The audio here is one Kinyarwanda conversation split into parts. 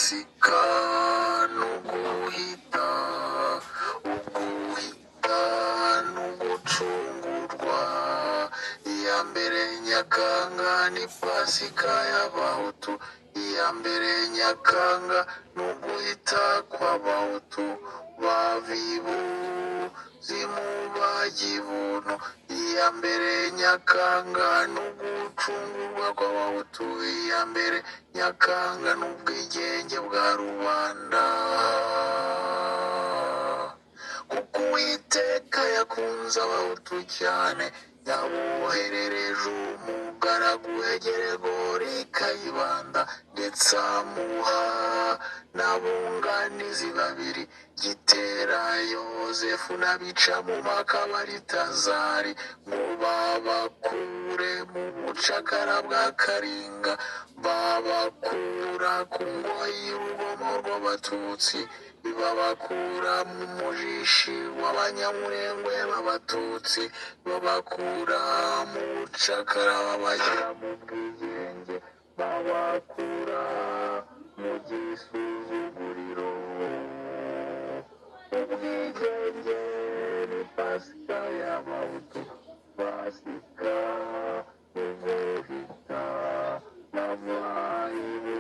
pasika n'uguhita n'ugucungurwa. Iya mbere Nyakanga ni pasika y'abahutu, iya mbere Nyakanga n'uguhita kw'abahutu bavibu zimubagibuntu. Iya mbere Nyakanga n'ugucungurwa kw'abahutu, iya mbere Nyakanga n'ubwigenge bwa rubanda. Kuko Uwiteka yakunze abahutu cyane, yaboherereje umugaragu we Geregori Kayibanda, ndetse amuha n'abunganizi babiri, Gitera Yozefu n'Abicamumaka Baritazari, ngo babakure mu bucakara bwa Karinga, babakura ku ngoyi y'urugomo rw'Abatutsi, babakura mu mujishi w'Abanyamurengwe b'Abatutsi, babakura mu bucakara babashyira mu bwigenge, babakura mu gisuzuguriro. Ubwigenge ni pasika y'abahutu, pasika n'uguhita n'abahibu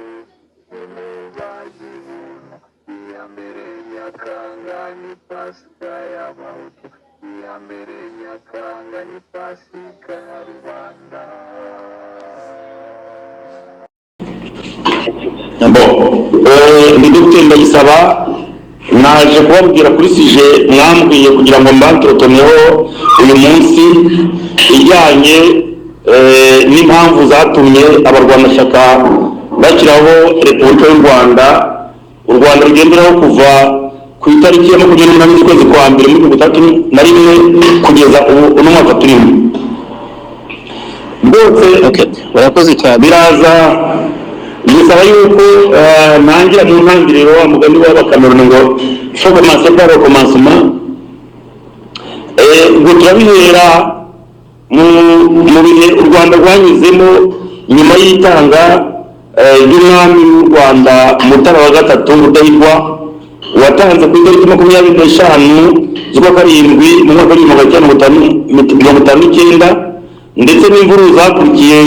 n'umubagibuntu. Iya mbere Nyakanga ni pasika y'abahutu, iya mbere Nyakanga ni pasika ya rubanda. Ndi Dr. Ndayisaba, naje kubabwira kuri sije mwambwiye kugira ngo mbantrotoneho uyu munsi ijyanye n'impamvu zatumye abarwanashyaka bashyiraho Repubulika y'u Rwanda. U Rwanda rugenderaho kuva ku itariki ya 28 z'ukwezi kwa mbere muri 2001 kugeza uno mwaka turimo. Rwose urakoze cyane. Biraza bisaba yuko nangira mu ntangiriro umugani w'Abakameruni ngo faut commencer par le commencement. Ubwo turabihera mu bihe u Rwanda rwanyuzemo nyuma y'itanga ry'umwami w'u Rwanda Mutara wa gatatu Rudahigwa, watanze ku itariki 25 z'ukwa karindwi mu mwaka wa 1959, ndetse n'imvururu zakurikiye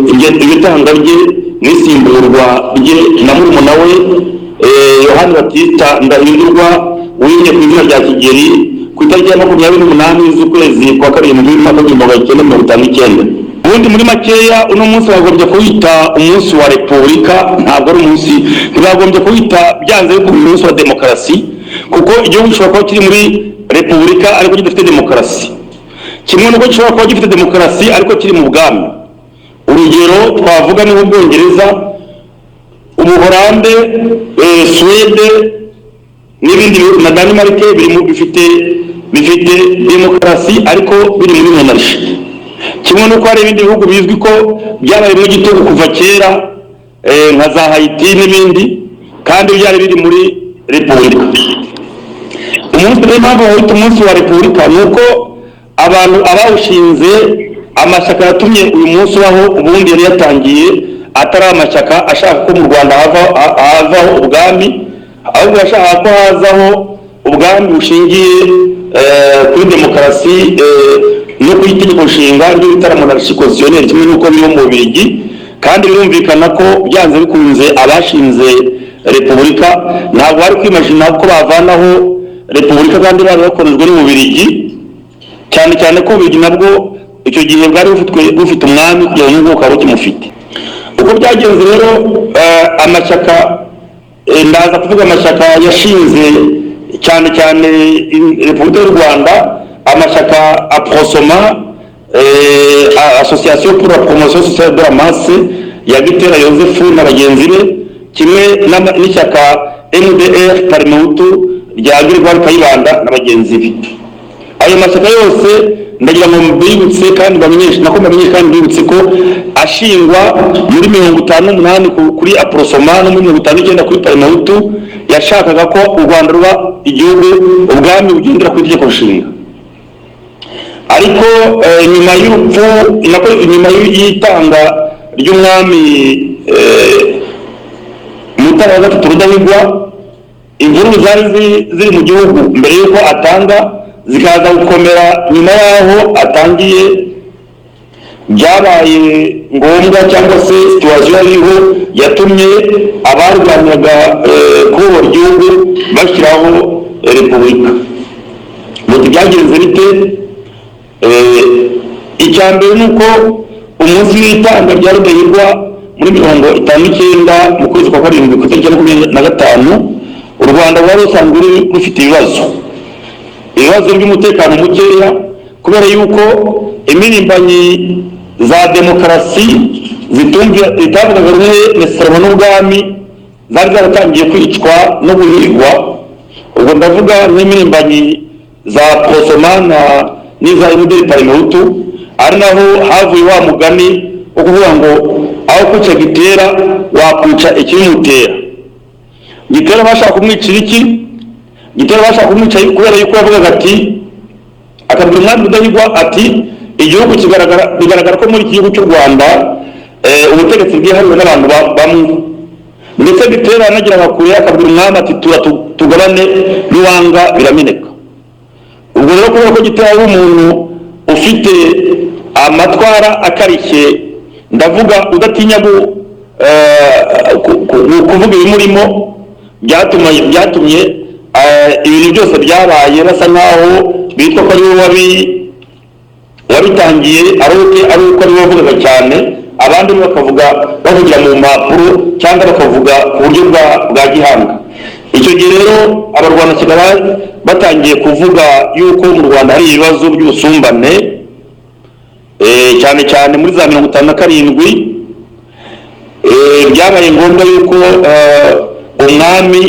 iryo tanga rye n'isimburwa rye na murumuna we Yohani Batista Ndahindurwa wimye ku izina rya Kigeli ku itariki ya 28 z'ukwezi kwa karindwi mu mwaka wa 1959. Ubundi muri makeya uno munsi bagombye kuwita umunsi wa Repubulika, ntabwo ari umunsi, ntibagombye kuwita byanze bikunze umunsi wa demokarasi, kuko igihugu gishobora kuba kiri muri Repubulika ariko gifite demokarasi, kimwe n'uko gishobora kuba gifite demokarasi ariko kiri mu bwami. Urugero twavuga ni Ubwongereza, Ubuholande, Suwede n'ibindi na Denmark bifite demokarasi ariko biri muri monarchy. Kimwe n'uko hari ibindi bihugu bizwi ko byabaye mu gitugu kuva kera nka za Haiti n'ibindi, kandi byari biri muri Repubulika. Umunsi wa Repubulika ni uko abantu abawushinze amashyaka yatumye uyu munsi ubaho. Ubundi yari yatangiye atari amashyaka ashaka ko mu Rwanda havaho ubwami, ahubwo yashaka ko hazaho ubwami bushingiye kuri demokarasi no ku itegeko nshinga ryo bita monarchie constitutionnelle, kimwe n'uko biri mu Bubiligi. Kandi birumvikana ko byanze bikunze abashinze Repubulika ntabwo bari kwimagina ko bavanaho Repubulika kandi bari bakorejwe n'Ububiligi, cyane cyane ko Ububiligi nabwo icyo gihe bwari bufite umwami kugira ngo ukaba ukimufite. Uko byagenze rero amashyaka, ndaza kuvuga amashyaka yashinze cyane cyane Repubulika y'u Rwanda, amashyaka APROSOMA, Association pour la promotion sociale de la masse ya Gitera Yozefu na bagenzi be, kimwe n'ishyaka MDR Parimehutu rya Geregori Kayibanda na bagenzi be. Ayo mashyaka yose ndagira ngo mbibutse kandi mbibutse ko ashingwa muri 58 kuri APROSOMA no muri 59 kuri Parimehutu, yashakaga ko u Rwanda ruba igihugu ubwami bugendera ku itegeko nshinga. Ariko nyuma y'itanga ry'umwami Mutara wa gatatu Rudahigwa inkuru zari ziri mu gihugu mbere yuko atanga zikaza gukomera nyuma yaho atangiye, byabaye ngombwa cyangwa se situation yariho yatumye abarwanyaga kubohora igihugu bashyiraho repubulika. Muti byagenze bite? Icya mbere nuko umunsi w'itanga rya Rudahigwa muri 59 mu kwezi kwa karindwi ku itariki ya 25 u Rwanda rwari rusanzwe rufite ibibazo by'umutekano mukeya, kubera yuko impirimbanyi za demokarasi zitavugaga rumwe n'isezerano n'ubwami zari zaratangiye kwicwa no guhigwa. Ubwo ndavuga nk'impirimbanyi za Prosomana n'iza Emuderi Parimehutu, ari naho havuye wa mugani wo kuvuga ngo aho kwica Gitera wakwica ikimutera. Gitera bashaka kumwicira iki? Gitera bashaka kumwica kubera yuko yavugaga ati, akabwira umwami Rudahigwa ati igihugu bigaragara ko muri iki gihugu cy'u Rwanda ubutegetsi bwihariwe n'abantu bamwe. Ndetse Gitera anagira bakure akabwira umwami ati tugabane niwanga birameneka. Ubwo rero kubera ko Gitera ari umuntu ufite amatwara akarishye, ndavuga udatinya kuvuga ibimurimo, byatumye ibintu byose byabaye basa nkaho bitwa ko ari we wabitangiye, ari uko ari we wavugaga cyane, abandi bavugira mu mpapuro cyangwa bakavuga ku buryo bwa gihanga. Icyo gihe rero abarwanashyaka batangiye kuvuga yuko mu Rwanda hari ibibazo by'ubusumbane, cyane cyane muri za 57 byabaye ngombwa yuko umwami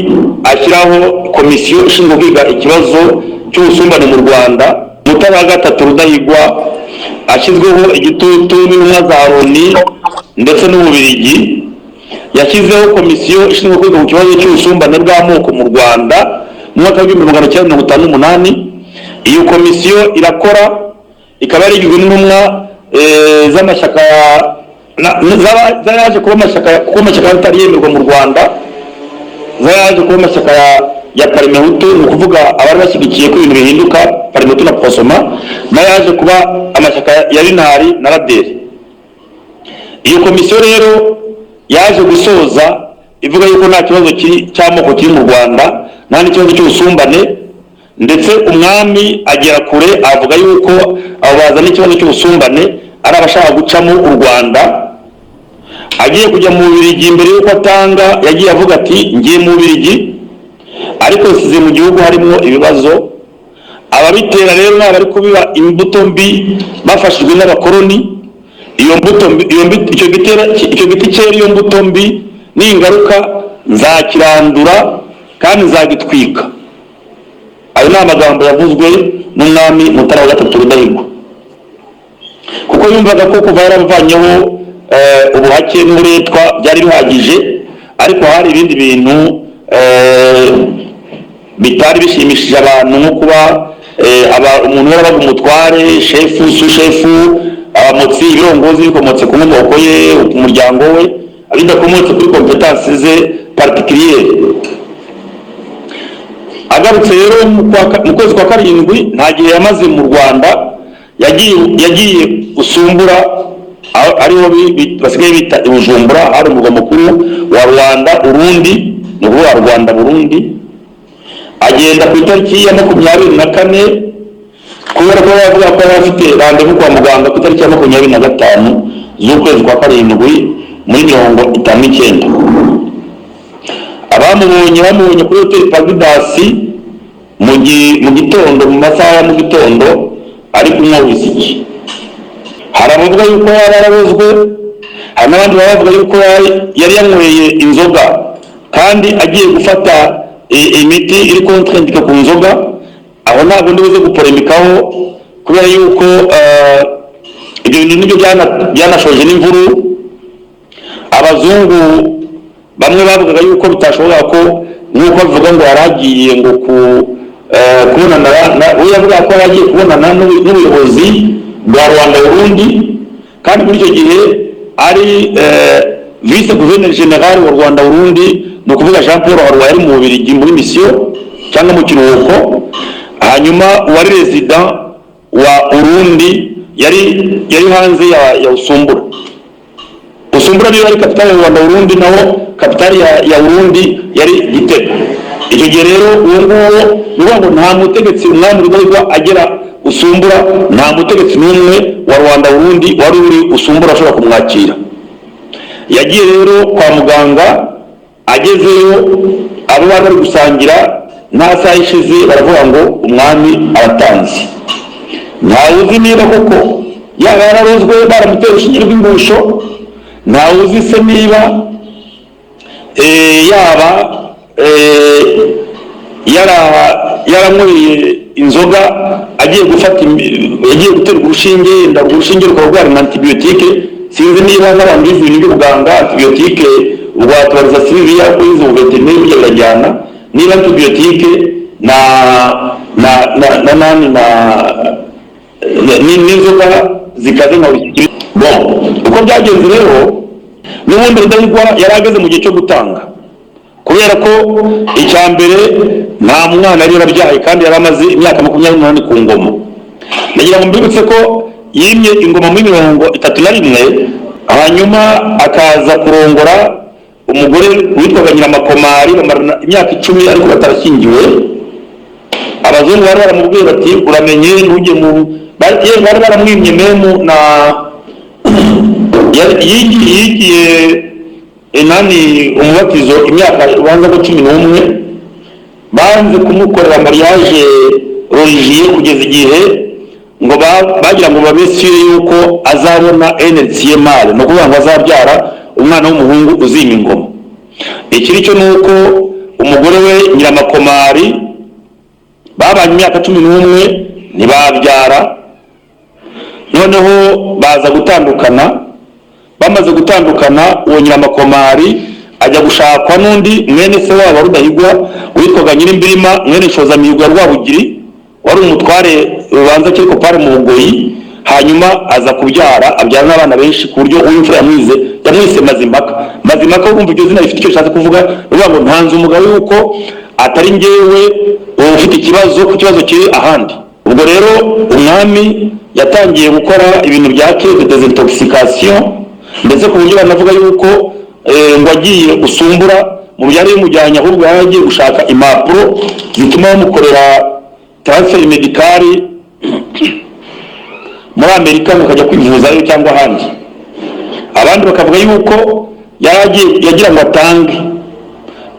ashyiraho komisiyo ishinzwe kwiga ikibazo cy'ubusumbane mu Rwanda. Mutara wa gatatu Rudahigwa ashyizweho igitutu n'intumwa za Loni ndetse n'Ububiligi, yashyizeho komisiyo ishinzwe kwiga ku kibazo cy'ubusumbane bw'amoko mu Rwanda mu mwaka w'1958. Iyo komisiyo irakora, ikaba yarigizwe n'intumwa z'amashyaka zayaje kuba amashyaka atari yemerwa mu Rwanda, zayaje kuba amashyaka ya Parimehutu, ni ukuvuga abari bashyigikiye ko ibintu bihinduka, Parimehutu na Prosoma, nayaje kuba amashyaka ya Rinari na Raderi. Iyo komisiyo rero yaje gusoza ivuga yuko nta kibazo cy'amoko kiri mu Rwanda, nta n'ikibazo cy'ubusumbane, ndetse umwami agera kure avuga yuko abo bazana ikibazo cy'ubusumbane ari abashaka gucamo u Rwanda. Agiye kujya mu Bubiligi, mbere yuko atanga yagiye avuga ati ngiye mu Bubiligi, ariko size mu gihugu harimo ibibazo. Ababitera rero n'abari kubiba imbuto mbi bafashijwe n'abakoloni. Icyo giti cyera iyo mbuto mbi n'ingaruka nzakirandura kandi nzagitwika. Ayo ni amagambo yavuzwe n'umwami Mutara wa gatatu Rudahigwa, kuko yumvaga ko kuva yaravanyeho ubuhake n'uburetwa byari bihagije, ariko hari ibindi bintu bitari bishimishije abantu, nko kuba umuntu yarabaga umutware, shefu, sushefu, abamotsi, ibirongozi bikomotse ku nkomoko ye, ku muryango we, bidakomotse kuri kompetansi ze particuliere. Agarutse rero mu kwezi kwa karindwi, nta gihe yamaze mu Rwanda, yagiye gusumbura ariho basigaye bita Bujumbura, hari umurwa mukuru wa Rwanda Urundi, ni ukuvuga Rwanda Burundi. Agenda ku itariki ya 24 kubera ko yavuga ko yari afite randevu kwa muganga ku itariki ya 25 z'ukwezi kwa karindwi muri 59. Bamubonye kuri Hotel Paradise mu gitondo, mu masaha ya mu gitondo, ari kunywa whisky. Hari abavuga yuko yari yarabuzwe, hari n'abandi bavuga yuko yari yanyweye inzoga kandi agiye gufata imiti iri kontrindika ku nzoga. Aho ntabwo ndibuze gupolemikaho, kubera yuko ibyo bintu nibyo byanashoje n'imvuru. Abazungu bamwe bavugaga yuko bitashoboka ko nk'uko bavuga ngo yaragiye ngo kubonana, we yavuga ko yaragiye kubonana n'ubuyobozi bwa Rwanda Burundi, kandi muri icyo gihe ari vice gouverneur general wa Rwanda Burundi no kuvuga Jean Paul Harwa yari mu Bubiligi muri mission cyangwa mu kiruhuko. Hanyuma wari resident wa Burundi yari hanze ya Usumbura niyo yari kapitali ya Rwanda Burundi, naho kapitali ya Burundi yari Gitega. Icyo gihe rero uwo ngo nta mutegetsi umwami Rudahigwa agera Usumbura, nta mutegetsi n'umwe wa Rwanda Burundi wari uri Usumbura ashobora kumwakira. Yagiye rero kwa muganga, agezeyo abo bari gusangira nta saa ishize baravuga ngo umwami aratanze. Ntawe uzi niba koko yaba yararozwe baramutera urushinge rw'ingusho, ntawe uzi se niba yaba yaranyweye inzoga agiye guterwa urushinge, ndarwo urushinge rukaba rwari na antibiyotike. Sinzi niba n'abantu bize ibintu by'ubuganga, antibiyotike ubwatubariza Sylvia kwize ubuveterineri birajyana, niba antibiyotike n'inzoga zikaze nka whisky. Uko byagenze rero n'ubundi Rudahigwa yari ageze mu gihe cyo gutanga, kubera ko icya mbere nta mwana yari yarabyaye kandi yari amaze imyaka 28 ku ngoma. Nagira ngo mbibutse ko yimye ingoma muri 31, hanyuma akaza kurongora umugore witwaga Nyiramakomari, bamarana imyaka 10 ariko batarashyingiwe. Abazungu bari baramubwiye bati uramenye ntujye mu bari baramwimye memu na yigiye umubatizo imyaka ubanza ko 11, banze kumukorera mariage religieux kugeza igihe ngo bagira ngo babesire yuko azabona NCMR, no kuvuga ngo azabyara umwana w'umuhungu uzima ingoma. Ikiri cyo nuko umugore we Nyiramakomari babanye imyaka 11 ntibabyara, noneho baza gutandukana. Bamaze gutandukana, uwo Nyiramakomari ajya gushakwa n'undi mwene se wabo Rudahigwa witwaga Nyirimbirima mwene Shozamihigo ya Rwabugiri, wari umutware rubanza kiriko pare mu Bugoyi. Hanyuma aza kubyara, abyara n'abana benshi ku buryo uw'imfura yamwise Mazimaka. Urumva iryo zina rifite icyo rishatse kuvuga, ruvuga ngo ntanze umugabo yuko atari njyewe ufite ikibazo, ku kibazo kiri ahandi. Ubwo rero umwami yatangiye gukora ibintu bya de desintoxication, ndetse ku buryo banavuga yuko ngo agiye Usumbura mu byari bimujyanye, ahubwo yagiye gushaka impapuro zituma bamukorera transfer medical muri Amerika mukajya kwivuzayo cyangwa ahandi. Abandi bakavuga yuko yagira ngo atange.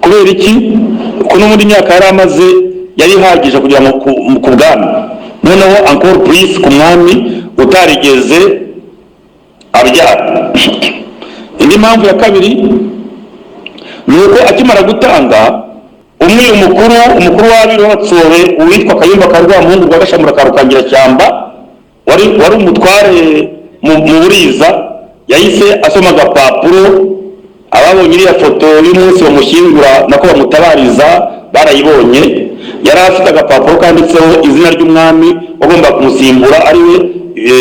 Kubera iki? Ko n'ubundi imyaka yari amaze yari ihagije kugira ngo ku bwami, noneho encore plus ku mwami utarigeze abyara. Indi mpamvu ya kabiri ni uko akimara gutanga, umukuru w'abiri w'Abatsobe uwitwa Kayumba ka Rwamuhungu rwa Gashamura ka Rukangirashyamba wari umutware mu Buriza, yahise asoma agapapuro. Ababonye iriya foto y'umunsi bamushyingura nako bamutabariza barayibonye, yari afite agapapuro kanditseho izina ry'umwami wagomba kumusimbura ariwe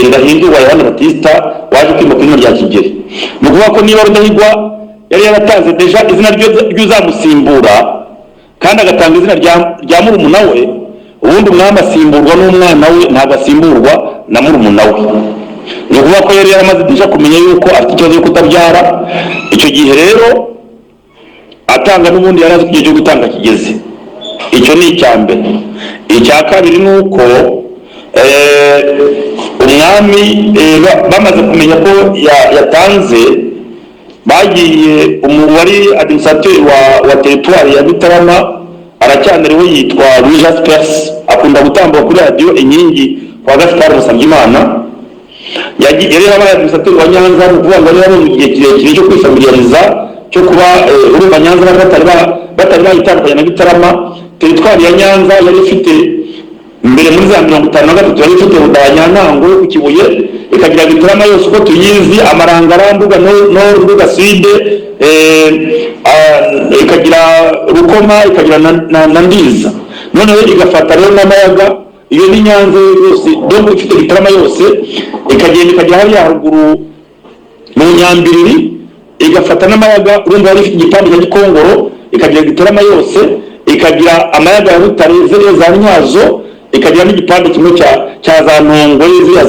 Ndahindurwa Yohani Batista waje kwimuka izina rya Kigeli. Ni ukuvuga ko niba Rudahigwa yari yaratanze deja izina ry'uzamusimbura kandi agatanga izina rya murumuna we, ubundi umwami asimburwa n'umwana we, ntabwo asimburwa na murumuna we. Ni ukuvuga ko yari yaramaze deja kumenya yuko afite ikibazo cyo kutabyara. Icyo gihe rero atanga n'ubundi yari azi ko igihe cyo gutanga kigeze. Icyo ni icya mbere. Icya kabiri ni uko umwami bamaze kumenya ko yatanze, bagiye wari administrateur wa territoire ya Gitarama aracyaniriwe yitwa Louis Jaspers, akunda gutambuka kuri radio Inkingi kwa Gaspard Musabyimana. Yari yabaye administrateur wa Nyanza, mu kuvuga ngo yari mu gihe kirekire cyo kwifamiliariza cyo kuba urumva Nyanza batari bayitandukanye na Gitarama. Territoire ya Nyanza yari ifite mbere muri za 53 yari ifite Budanyantango ku Kibuye, ikagira Gitarama yose uko tuyizi, Amarangara, Nduga Sud, ikagira Rukoma, ikagira na Ndiza. Noneho igafata rero n'Amayaga, iyo ni Nyanza yose donc ifite Gitarama yose, ikagenda ikajya hariya haruguru mu Nyambiriri igafata n'amayaga, urumva yari ifite igipande cya Gikongoro, ikagira Gitarama yose, ikagira amayaga ya Butare ziriya za Ntyazo, ikagira n'igipande kimwe cya za Ntongwe ziriya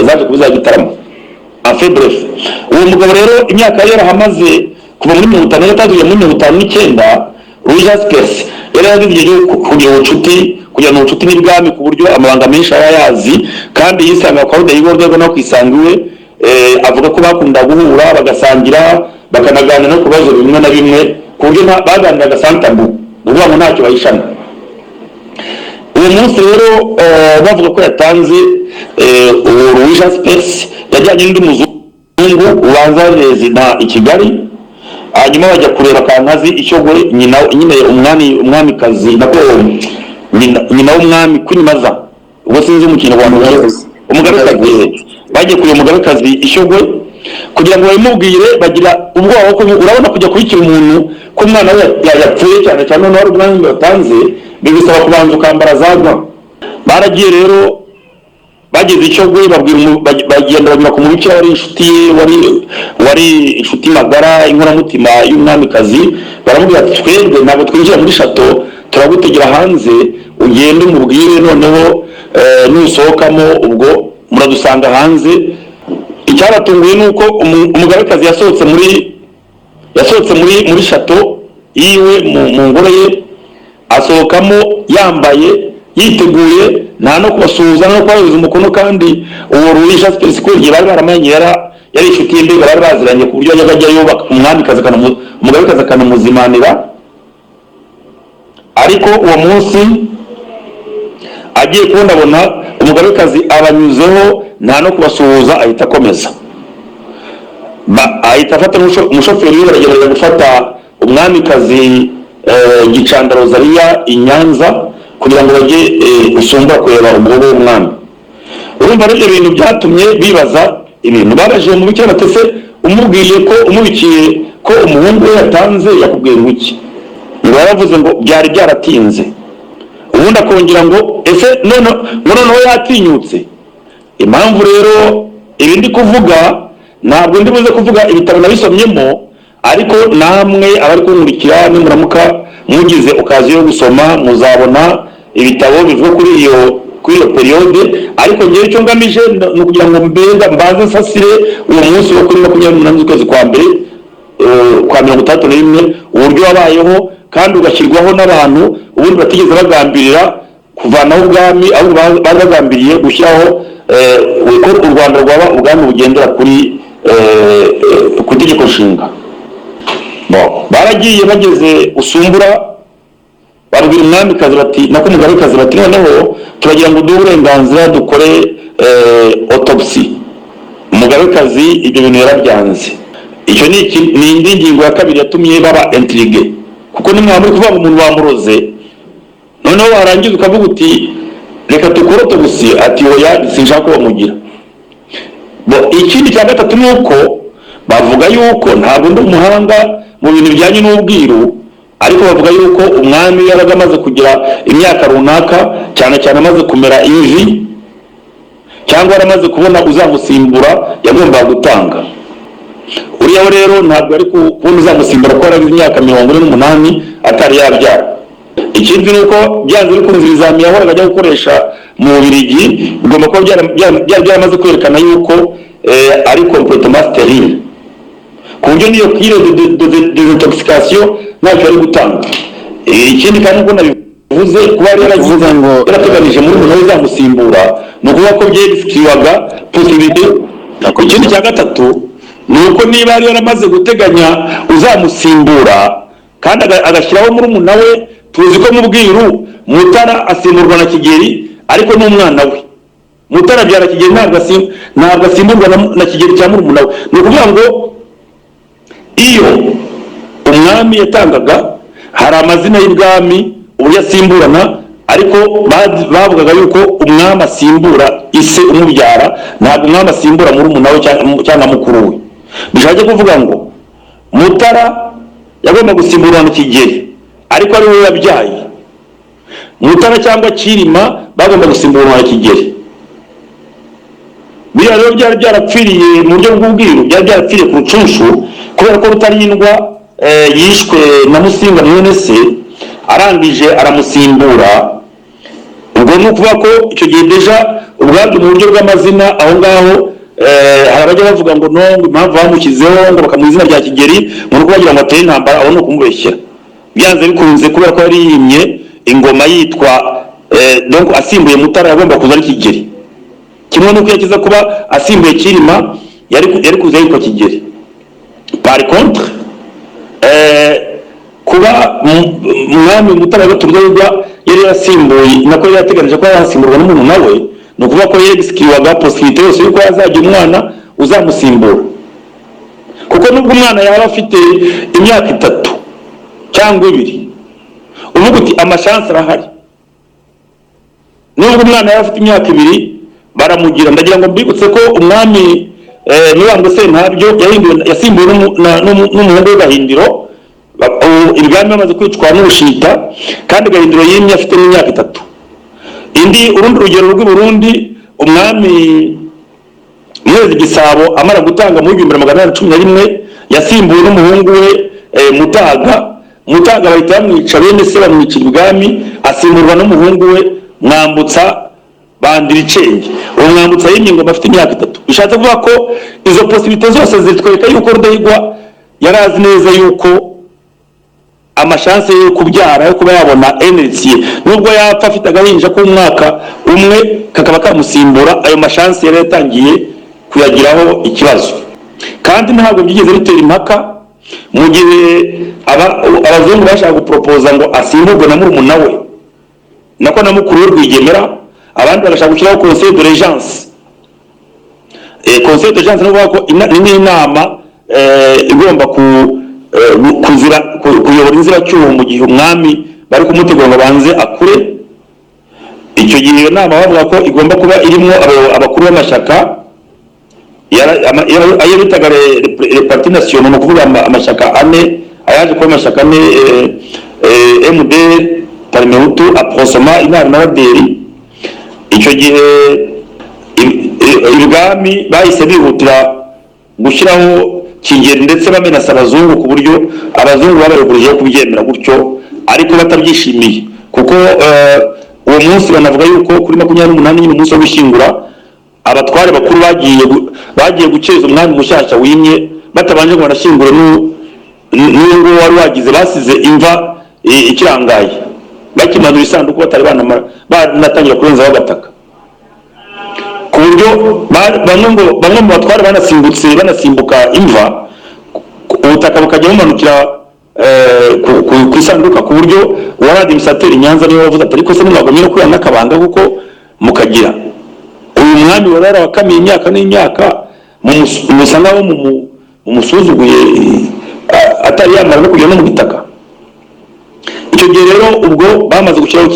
zaje kuba za Gitarama. Bref, uwo mugabo rero imyaka yari yarahamaze kuva muri 1953 muri 1959, Louis Jaspers yari yagiye kugira ubucuti n'ibwami ku buryo amabanga menshi yayazi, kandi yisanga kwa Rudahigwa no kwisangiwe. Avuga ko bakunda guhura bagasangira bakanaganira no kubazo bimwe na bimwe ku buryo baganiraga santabu uvuga ngo ntacyo bayishana. Uwo munsi rero bavuga ko yatanze Louis Jaspers yajyanye n'undi muzungu ubanza rezida i Kigali, hanyuma bajya kureba Kankazi Ishyogwe nyine umwamikazi nako nyina w'umwami Queen Maza, ubwo sinzi umukino wa umugabekazi. Bagiye kureba umugabekazi Ishyogwe kugira ngo babimubwire, bagira ubwoba ko urabona kujya kubikira umuntu ko umwana we yapfuye cyane cyane n'uwari umwami batanze, bibisaba kubanza ukambara zagwa. Baragiye rero bageze Ishyogwe bagenda banyura ku mubikira wari inshuti wari inshuti magara inkoramutima y'umwamikazi. Baramubwira ati twebwe ntabwo twinjira muri shato, turagutegera hanze ugende umubwire, noneho nusohokamo ubwo muradusanga hanze. Icyabatunguye nuko umugabekazi yasohotse muri shato yiwe mu ngoro ye, asohokamo yambaye yiteguye, nta no kubasuhuza no kubahereza umukono. Kandi uwo Louis Jaspers ko igihe bari baramenye yari inshuti ye, mbega bari baziranye ku buryo yajyayo umugabekazi akanamuzimanira. Ariko uwo munsi agiye kubona umugabekazi abanyuzeho, nta no kubasuhuza, ahita akomeza. Ahita afata umushoferi we, baragerageza gufata umwamikazi Gicanda Rosalia i Nyanza kugira ngo bajye usumbura kureba umugabo w'umwami. Urumva rero ibintu byatumye bibaza ibintu. Babajije mu bikira batese umubwiye ko umubikiye ko umuhungu we yatanze, yakubwiye ngo iki? Ngo yaravuze ngo byari byaratinze. Ubundi akongera ngo ese noneho yatinyutse. Impamvu rero ibi ndi kuvuga, ntabwo ndi buze kuvuga ibitabo nabisomyemo, ariko namwe abari kunkurikira nimuramuka mugize okaziyo yo gusoma, muzabona ibitabo bivuga kuri iyo periode. Ariko ngewe icyo ngamije ni ukugira ngo mbanze nsasire uwo munsi wo kuri 28 z'ukwezi kwa mbere kwa 31 uburyo wabayeho, kandi ugashyirwaho n'abantu ubundi batigeze bagambirira kuvanaho ubwami, ahubwo bari bagambiriye gushyiraho ko u Rwanda rwaba ubwami bugendera kuri itegeko nshinga. Baragiye bageze usumbura, babwira umwamikazi bati nako umugabekazi bati noneho turagira ngo duhe uburenganzira dukore autopsy. Umugabekazi ibyo bintu yarabyanze. Icyo ni indi ngingo ya kabiri yatumye baba intrigue, kuko nimwamuri kuvuga umuntu wamuroze, noneho warangiza ukavuga uti reka dukore autopsy, ati oya sinshaka ko bamugira. Ikindi cya gatatu ni uko bavuga yuko ntabwo ndi umuhanga mu bintu bijyanye n'ubwiru, ariko bavuga yuko umwami yaraga amaze kugira imyaka runaka, cyane cyane amaze kumera imvi, cyangwa yaramaze kubona uzamusimbura yagombaga gutanga. Uriya rero ntabwo ari kubona uzamusimbura ko yaragize imyaka 48 atari yabyara. Ikindi ni uko byanze bikunze ibizami yahoraga ajya gukoresha mu Bubiligi bigomba kuba byaramaze kwerekana yuko ari complètement stérile, ku buryo niyo kire de désintoxication ntacyo ari gutanga. Ikindi kandi uko nabivuze, kuba yaragize ngo yarateganije muri umuntu uzamusimbura, ni ukuvuga ko byegisikiwaga possibilité. Ikindi cya gatatu ni uko niba yari yaramaze guteganya uzamusimbura kandi agashyiraho muri umuntu we, tuzi ko mu bwiru Mutara asimburwa na Kigeli, ariko n'umwana we Mutara byara Kigeli ntabwo asimburwa na Kigeli cya murumuna we. Ni ukuvuga ngo iyo umwami yatangaga hari amazina y'ibwami uburyo asimburana, ariko bavugaga yuko umwami asimbura ise umubyara, ntabwo umwami asimbura murumuna we cyangwa mukuru we. Bishatse kuvuga ngo Mutara yagomba gusimburwa na Kigeli, ariko ari we yabyaye. Mutara cyangwa Kirima bagomba gusimburwa na Kigeli. Biriya rero byari byarapfiriye mu buryo bw'ubwiru, byari byarapfiriye ku Rucunshu, kubera ko Rutarindwa yishwe na Musinga mwene se, arangije aramusimbura. Ubwo ni ukuvuga ko icyo gihe deja ubwabyo mu buryo bw'amazina aho ngaho hari abajya bavuga ngo no impamvu bamushyizeho ngo bakamuha izina rya Kigeli mu rugo bagira ngo atere intambara, aho ni ukumubeshya. Byanze bikunze kubera ko yari yimye ingoma yitwa donc asimbuye Mutara yagomba kuza ari Kigeli, kimwe nuko yakiza kuba asimbuye Kirima yari kuza yitwa Kigeli. Par contre kuba umwami Mutara Rudahigwa yari yasimbuye nako yari yateganije ko yasimburwa n'umuntu nawe, ni ukuvuga ko yegisikiwaga possibilité yose yuko yazajya umwana uzamusimbura. Kuko nubwo umwana yaba afite imyaka 3 cyangwa 2, uvuga uti amashansi arahari. Nubwo umwana yaba afite imyaka 2 baramugira. Ndagira ngo mbibutse ko umwami Mibambwe Sentabyo yasimbuwe n'umuhungu we Gahindiro, ibwami bamaze kwicwa n'ubushita, kandi Gahindiro yimye afite n'imyaka 3. Urundi rugero rw'i Burundi, umwami Mwezi Gisabo amara gutanga mu 1811 yasimbuwe n'umuhungu we Mutaga bahita bamwica, bene se bamwicira ibwami, asimburwa n'umuhungu we Mwambutsa Bandiricenge. Uwo Mwambutsa yimye ngo bafite imyaka 3. Bishatse kuvuga ko izo possibilité zose zitwereka yuko Rudahigwa yarazi neza yuko amashanse yo kubyara yo kuba yabona energie, nubwo yapfa afite agahinja k'umwaka umwe kakaba kamusimbura, ayo mashanse yari yatangiye kuyagiraho ikibazo. Kandi ntabwo byigeze bitera impaka mu gihe abazungu bashaka gupropoza ngo asimburwe na murumuna we nako na mukuru we Rwigemera, abandi bagashaka gushyiraho conseil de régence. Conseil de régence no ko ni inama igomba kuyobora inzibacyuho mu gihe umwami bari kumutegura ngo banze akure. Icyo gihe iyo nama bavuga ko igomba kuba irimo abakuru b'amashyaka ayo bitaga les partis nationaux, ni ukuvuga amashyaka 4 ayaje kuba amashyaka 4 MD Parmehutu Aprosoma Intare na Raderi. Icyo gihe ibwami bahise bihutira gushyiraho Kigeli ndetse bamenasa abazungu, ku buryo abazungu babayoburiyeho kubyemera gutyo, ariko batabyishimiye. Kuko uwo munsi banavuga yuko kuri 28 nyine umunsi wo gushyingura, abatware bakuru bagiye gukeza umwami mushyashya wimye, batabanje ngo barashyingure n'uwo wari wagize, basize imva ikirangaye, bakimanura isanduku batari banatangira kurenzaho agataka, ku buryo bamwe mu batware banasimbuka imva, ubutaka bukajya bumanukira ku isanduka, ku buryo uwari administrateur Nyanza niwe wavuze ati ariko se nimwagomye no kwiyana n'akabanga kuko mukagira uyu mwami warara wakamiye imyaka n'imyaka musa naho mumusuzuguye atari yamara no kujya no mu bitaka. Icyo gihe rero ubwo bamaze gushyiraho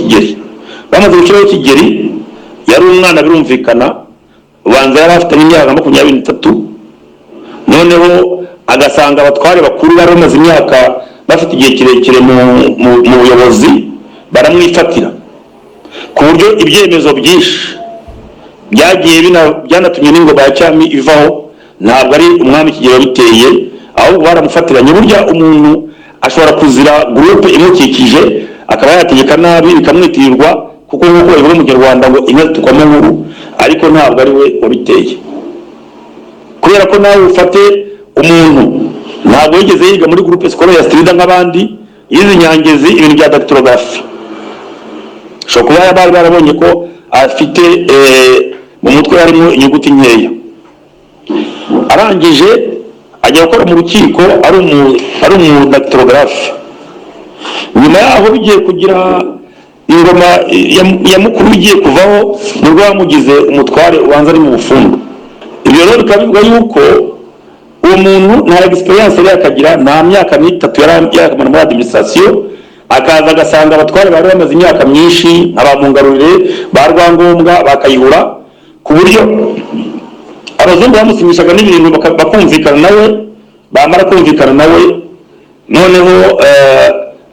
Kigeli yari umwana, birumvikana ubanza yari afite imyaka 23, noneho agasanga abatware bakuru bari bamaze imyaka bafite igihe kirekire mu buyobozi, baramwifatira, ku buryo ibyemezo byinshi byagiye byanatumye n'ingoma ya cyami ivaho. Ntabwo ari umwami Kigeli wabiteye, ahubwo baramufatiranye. Burya umuntu ashobora kuzira groupe imukikije akaba yategeka nabi bikamwitirirwa, kuko nk'uko bivuga mu Kinyarwanda ngo inka tukwamo nkuru, ariko ntabwo ari we wabiteye. Kubera ko nawe ufate umuntu ntabwo yigeze yiga muri groupe scolaire ya Strida nk'abandi, yize Nyangezi ibintu bya dactylographie. Shobora kuba barabonye ko afite mu mutwe harimo inyuguti nkeya. Arangije ajya gukora mu rukiko ari umu dactylographe. Nyuma yaho bigiye kugira ingoma ya mukuru igiye kuvaho, nubwo bamugize umutware ubanza ari mu bufundu. Ibyo rero bikaba bivuga yuko uwo muntu nta experience yari akagira, nta myaka 3 yari yakamara muri administration, akaza agasanga abatware bari bamaze imyaka myinshi, abamungarurire ba Rwangombwa bakayihura, ku buryo abazungu bamusinyishaga n'ibintu bakumvikana nawe, bamara kumvikana nawe noneho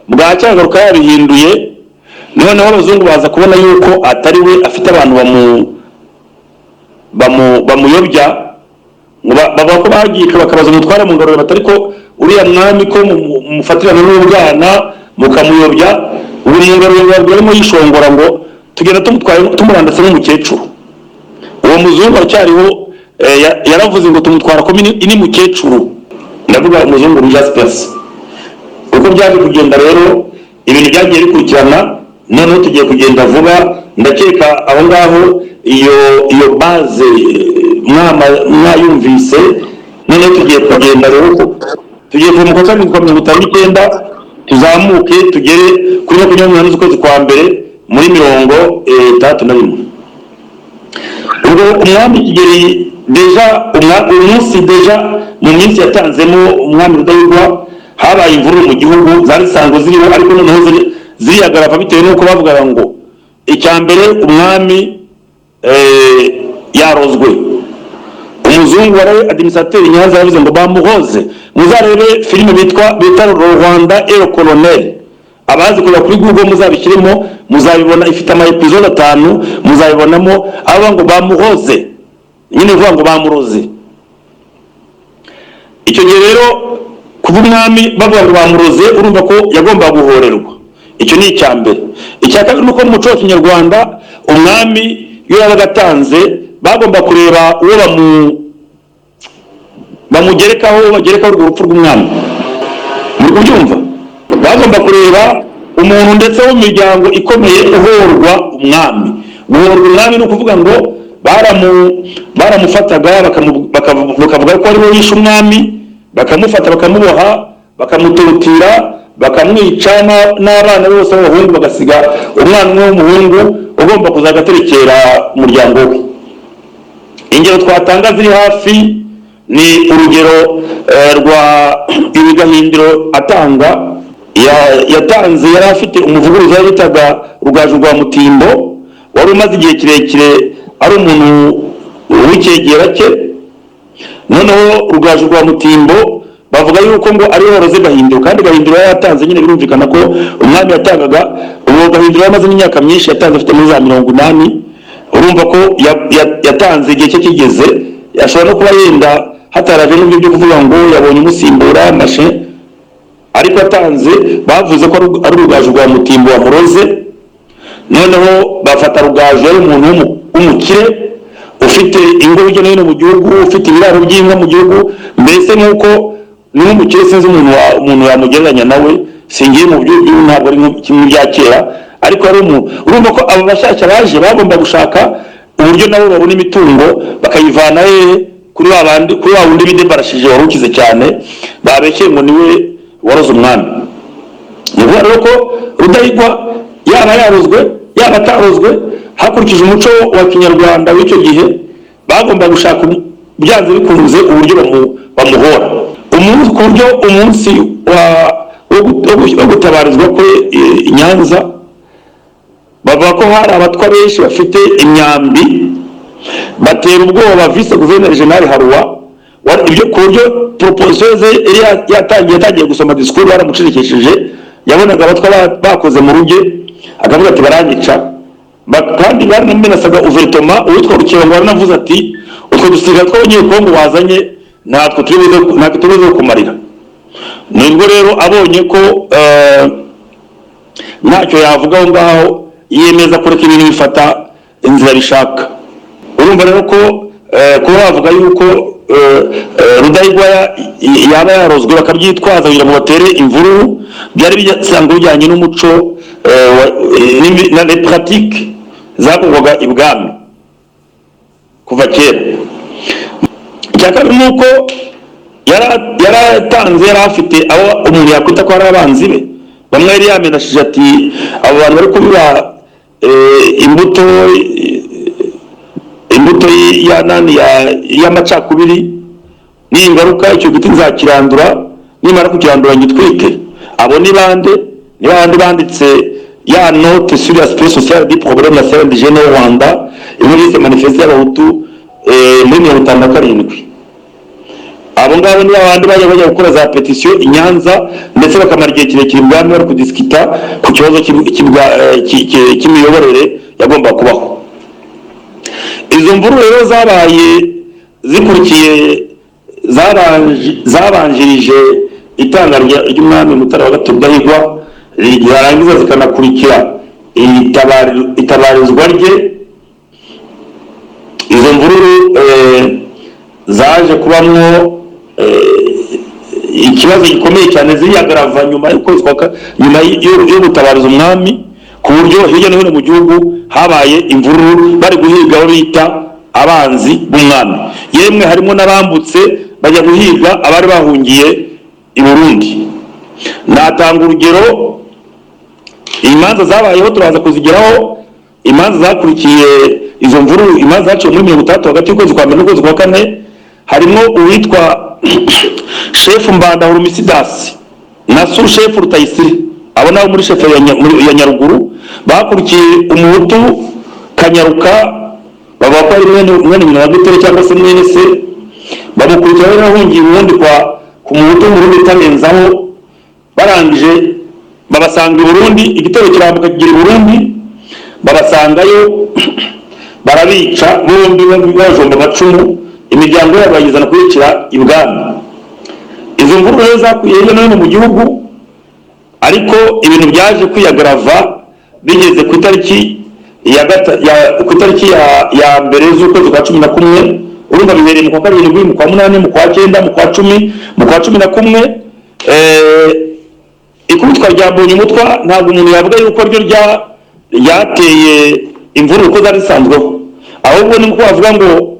bwacyagaruka yabihinduye. Noneho abazungu baza kubona yuko atari we afite abantu bamuyobya, bavuga ko bagiye bakabaza umutware mu ngaruriro batari ko uriya mwami ko mufatirana n'ubwana mukamuyobya, ubu mwungarurwa barimo yishongora ngo tugenda tumurandase nk'umukecuru. Uwo muzungu aracyariho, yaravuze ngo tumutwara ko ini mukecuru, ndavuga umuzungu Rogers Percy. Uko byaje kugenda rero ibintu byagiye bikurikirana, noneho tugiye kugenda vuba. Ndakeka aho ngaho iyo base mwayumvise, noneho tugiye kugenda rero tugiye kuva mu kwa 1959 tuzamuke tugere kuri 28 z'ukwezi kwa mbere muri 61. ubwo umwami Kigeli deja umunsi deja mu minsi yatanzemo umwami Rudahigwa habaye imvururu mu gihugu zari sanzwe ziriho, ariko noneho ziriyagarava bitewe n'uko bavugaga ngo icya mbere umwami yarozwe. Umuzungu wari administrateur Nyanza yavuze ngo bamuhoze. Muzarebe filime bita Rwanda et le Colonel, abazi kujya kuri Google muzabikirimo, muzabibona, ifite ama episode 5, muzabibonamo aba ngo bamuhoze, nyine vuga ngo bamuroze. Icyo gihe rero kuva umwami bavuga ngo bamuroze, urumva ko yagomba guhorerwa. Icyo ni icya mbere. Icya kabiri nuko mu muco wa Kinyarwanda umwami iyo yabaga atanze bagomba kureba uwo bamugerekaho urwo rupfu rw'umwami. Muri kubyumva, bagomba kureba umuntu ndetse wo mu miryango ikomeye uhorwa umwami. Guhorwa umwami ni ukuvuga ngo baramufataga bakavuga ko ari we yishe umwami, bakamufata bakamuboha, bakamututira, bakamwica, n'abana bose b'abahungu bagasiga umwana umwe w'umuhungu ugomba kuzagaterekera umuryango we. Ingero twatanga ziri hafi ni urugero rwa Ibigahindiro atanga. Yatanze, yari afite umuvuguruza bitaga Rugaju rwa Mutimbo, wari umaze igihe kirekire ari umuntu w'icyegera cye. Noneho Rugaju rwa Mutimbo bavuga yuko ngo ari horoze Gahindiro, kandi Gahindiro yatanze nyine birumvikana ko umwami yatangaga. Uwo Gahindiro yamaze imyaka myinshi, yatanze afite muri za 80. Urumva ko yatanze igihe cye kigeze, yashobora no kuba yenda hataraje n'ibyo byo kuvuga ngo yabonye umusimbura mashe, ariko atanze bavuze ko ari Rugaju rwa Mutimbo wamuroze. Noneho bafata Rugaju ari umuntu w'umukire ufite ingo hirya no hino mu gihugu, ufite ibiraro by'inka mu gihugu, mbese nk'uko ni nk'umukire, sinzi umuntu yamugereranya nawe, singiye mu byo ntabwo ari kimwe bya kera, ariko ari urumva ko abo bashaka baje bagomba gushaka uburyo nabo babona imitungo bakayivana kuri wa wundi bidebarashije wari ukize cyane, babekeye ngo niwe waroze umwami. Ni ukuvuga rero ko Rudahigwa yaba yarozwe yaba atarozwe, hakurikije umuco wa Kinyarwanda w'icyo gihe, bagomba gushaka byanze bikunze uburyo bamuhora. Ku buryo umunsi wo gutabarizwa kwe i Nyanza, bavuga ko hari abatwa benshi bafite imyambi batera ubwoba vice guverineri General Haruwa. Ibyo ku buryo proposition ze yatangiye gusoma discours baramucirikishije, yabonaga abatwa bakoze mu ruge, akavuga ati baranyica. Kandi baranamumenasaga ouvertement. Uwitwa Rukirango waranavuze ati utwo dusigaye tw'abanyekongo wazanye natwe tubize kumarira. Nibwo rero abonye ko ntacyo yavuga aho ngaho, yiyemeza kureka ibintu bifata inzira bishaka. Urumva rero ko kuba bavuga yuko Rudahigwa yaba yarozwe bakabyitwaza kugira ngo batere imvururu, byari bisanzwe bijyanye n'umuco na les pratiques zakorwaga ibwami kuva kera. Icyakabiri ni uko yaratanze, yari afite abo umuntu yakwita ko ari abanzi be. Bamwe yari yamenashije ati abo bantu bari kubiba imbuto y'amacakubiri n'ingaruka, icyo giti nzakirandura, nimara kukirandura ngitwike. Abo ni bande? Ni bande banditse ya note sur l'aspect social du problème national du jeune Rwanda, imurise manifeste y'abahutu muri 1957. Abo ngabo ni abandi bajya gukora za petition i Nyanza, ndetse bakamara igihe kirekire ibwami bari kudiskita ku kibazo cy'imiyoborere yagomba kubaho. Izo mvuru rero zabaye zikurikiye zabanjirije itanga ry'umwami Mutara wa gatatu Rudahigwa yarangiza zikanakurikira itabarizwa rye, izo mvururu zaje kubamwo ikibazo gikomeye cyane ziriyagarava nyuma yo gutabariza umwami, ku buryo hirya no hino mu gihugu habaye imvururu bari guhiga abo bita abanzi b'umwami. Yemwe harimo n'abambutse bajya guhiga abari bahungiye i Burundi. Natanga urugero, imanza zabayeho turaza kuzigeraho, imanza zakurikiye izo mvururu, imanza zaciwe muri 30 hagati y'ukwezi kwa mbere n'ukwezi kwa kane. Harimo uwitwa shefu Mbanda Hurumisidas na shefu Rutayisire, abo nabo muri shefu ya Nyaruguru bakurikiye umuhutu Kanyaruka, bavuga ko ari mwene nyina wa Gatare cyangwa se mwene se, bamukurikira rero bahungiye ubundi ku muhutu mu Burundi Tamenzaho. Barangije babasanga i Burundi, igitero kirambuka kigira i Burundi, babasangayo barabica bombi bajomba amacumu, imiryango yabo bayizana kurikira ibwami. Izo mvururu rero zakuye hirya no hino mu gihugu, ariko ibintu byaje kwiyagarava bigeze ku itariki ya mbere z'ukwezi kwa 11. Urumva bibereye mu kwa karindwi, mu kwa munani, mu kwa cyenda, mu kwa cumi, mu kwa 11. Ikubitwa rya Mbonyumutwa ntabwo umuntu yavuga yuko ryo ryateye imvururu uko zari zisanzweho, ahubwo ni uko bavuga ngo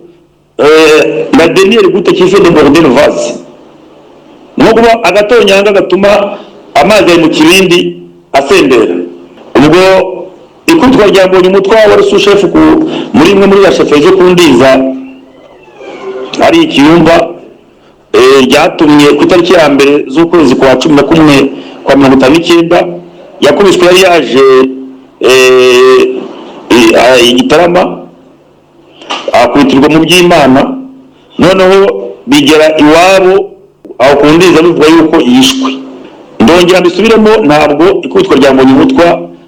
la dernière goutte qui fait déborder le vase, nko kuba agatonyanga gatuma amazi ari mu kibindi asendera. Ubwo ikubitwa rya Mbonyumutwa wari sushefu muri imwe muri ya shefu ejo kundiza ari ikiyumba, ryatumye ku itariki ya mbere z'ukwezi kwa 11 kwa 1959 yakubiswe, yari yaje Igitarama akubitirwa mu by'Imana, noneho bigera iwabo aho kundiza bivuga yuko yishwe. Ndongera mbisubiremo, ntabwo ikubitwa rya Mbonyumutwa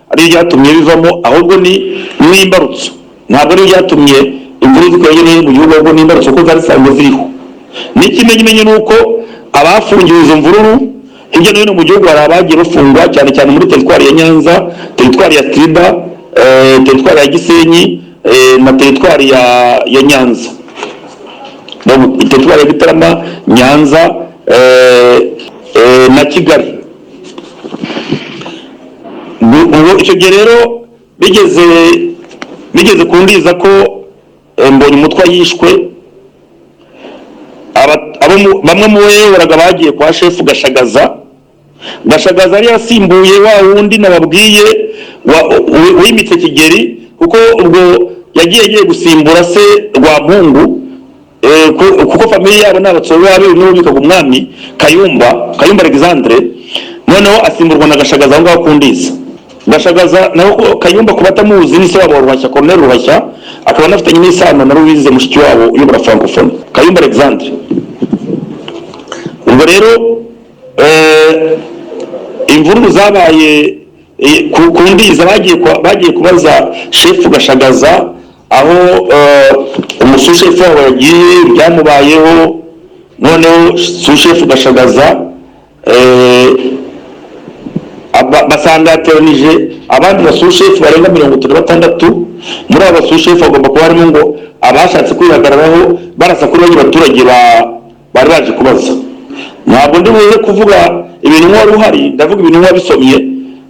ari ryatumye bivamo, ahubwo ni n'imbarutso. Ntabwo ari ryatumye imvururu zikwiriye mu gihugu, ahubwo n'imbarutso ko zari zisanzwe ziriho. N'ikimenyimenyi ni uko abafungiwe izo mvururu hirya no hino mu gihugu hari abagiye bafungwa, cyane cyane muri teritwari ya Nyanza, teritwari ya Strida, teritwari ya Gisenyi na teritwari ya Nyanza, teritwari ya Gitarama, Nyanza na Kigali. Ubwo icyo gihe rero bigeze kundiza ko Mbonyumutwa yishwe, bamwe mu bayoboraga bagiye kwa shefu Gashagaza yari yasimbuye wa wundi nababwiye wimitse Kigeri, kuko ubwo yagiye gusimbura se Rwampungu, kuko famille yabo n'abatsobe babe n'ubikaga umwami Kayumba Alexandre, noneho asimburwa na Gashagaza aho ngaho kundiza. Gashagaza naho Kayumba kubatamuzi ni se wabo Ruhashya, Colonel Ruhashya, akaba anafitanye n'isano na Louise mushiki wabo uyobora Francophone, Kayumba Alexandre. Ubwo rero imvururu zabaye kundiza, bagiye kubaza shefu Gashagaza aho umusushefu wabo yagiye, byamubayeho. Noneho sushefu Gashagaza basanga yateranije abandi basushefu barenga 36. Muri abo basushefu bagomba kuba harimo ngo abashatse kwihagararaho barasa kuri bajye baturage bari baje kubaza. Ntabwo ndi buze kuvuga ibintu wari uhari, ndavuga ibintu wabisomye.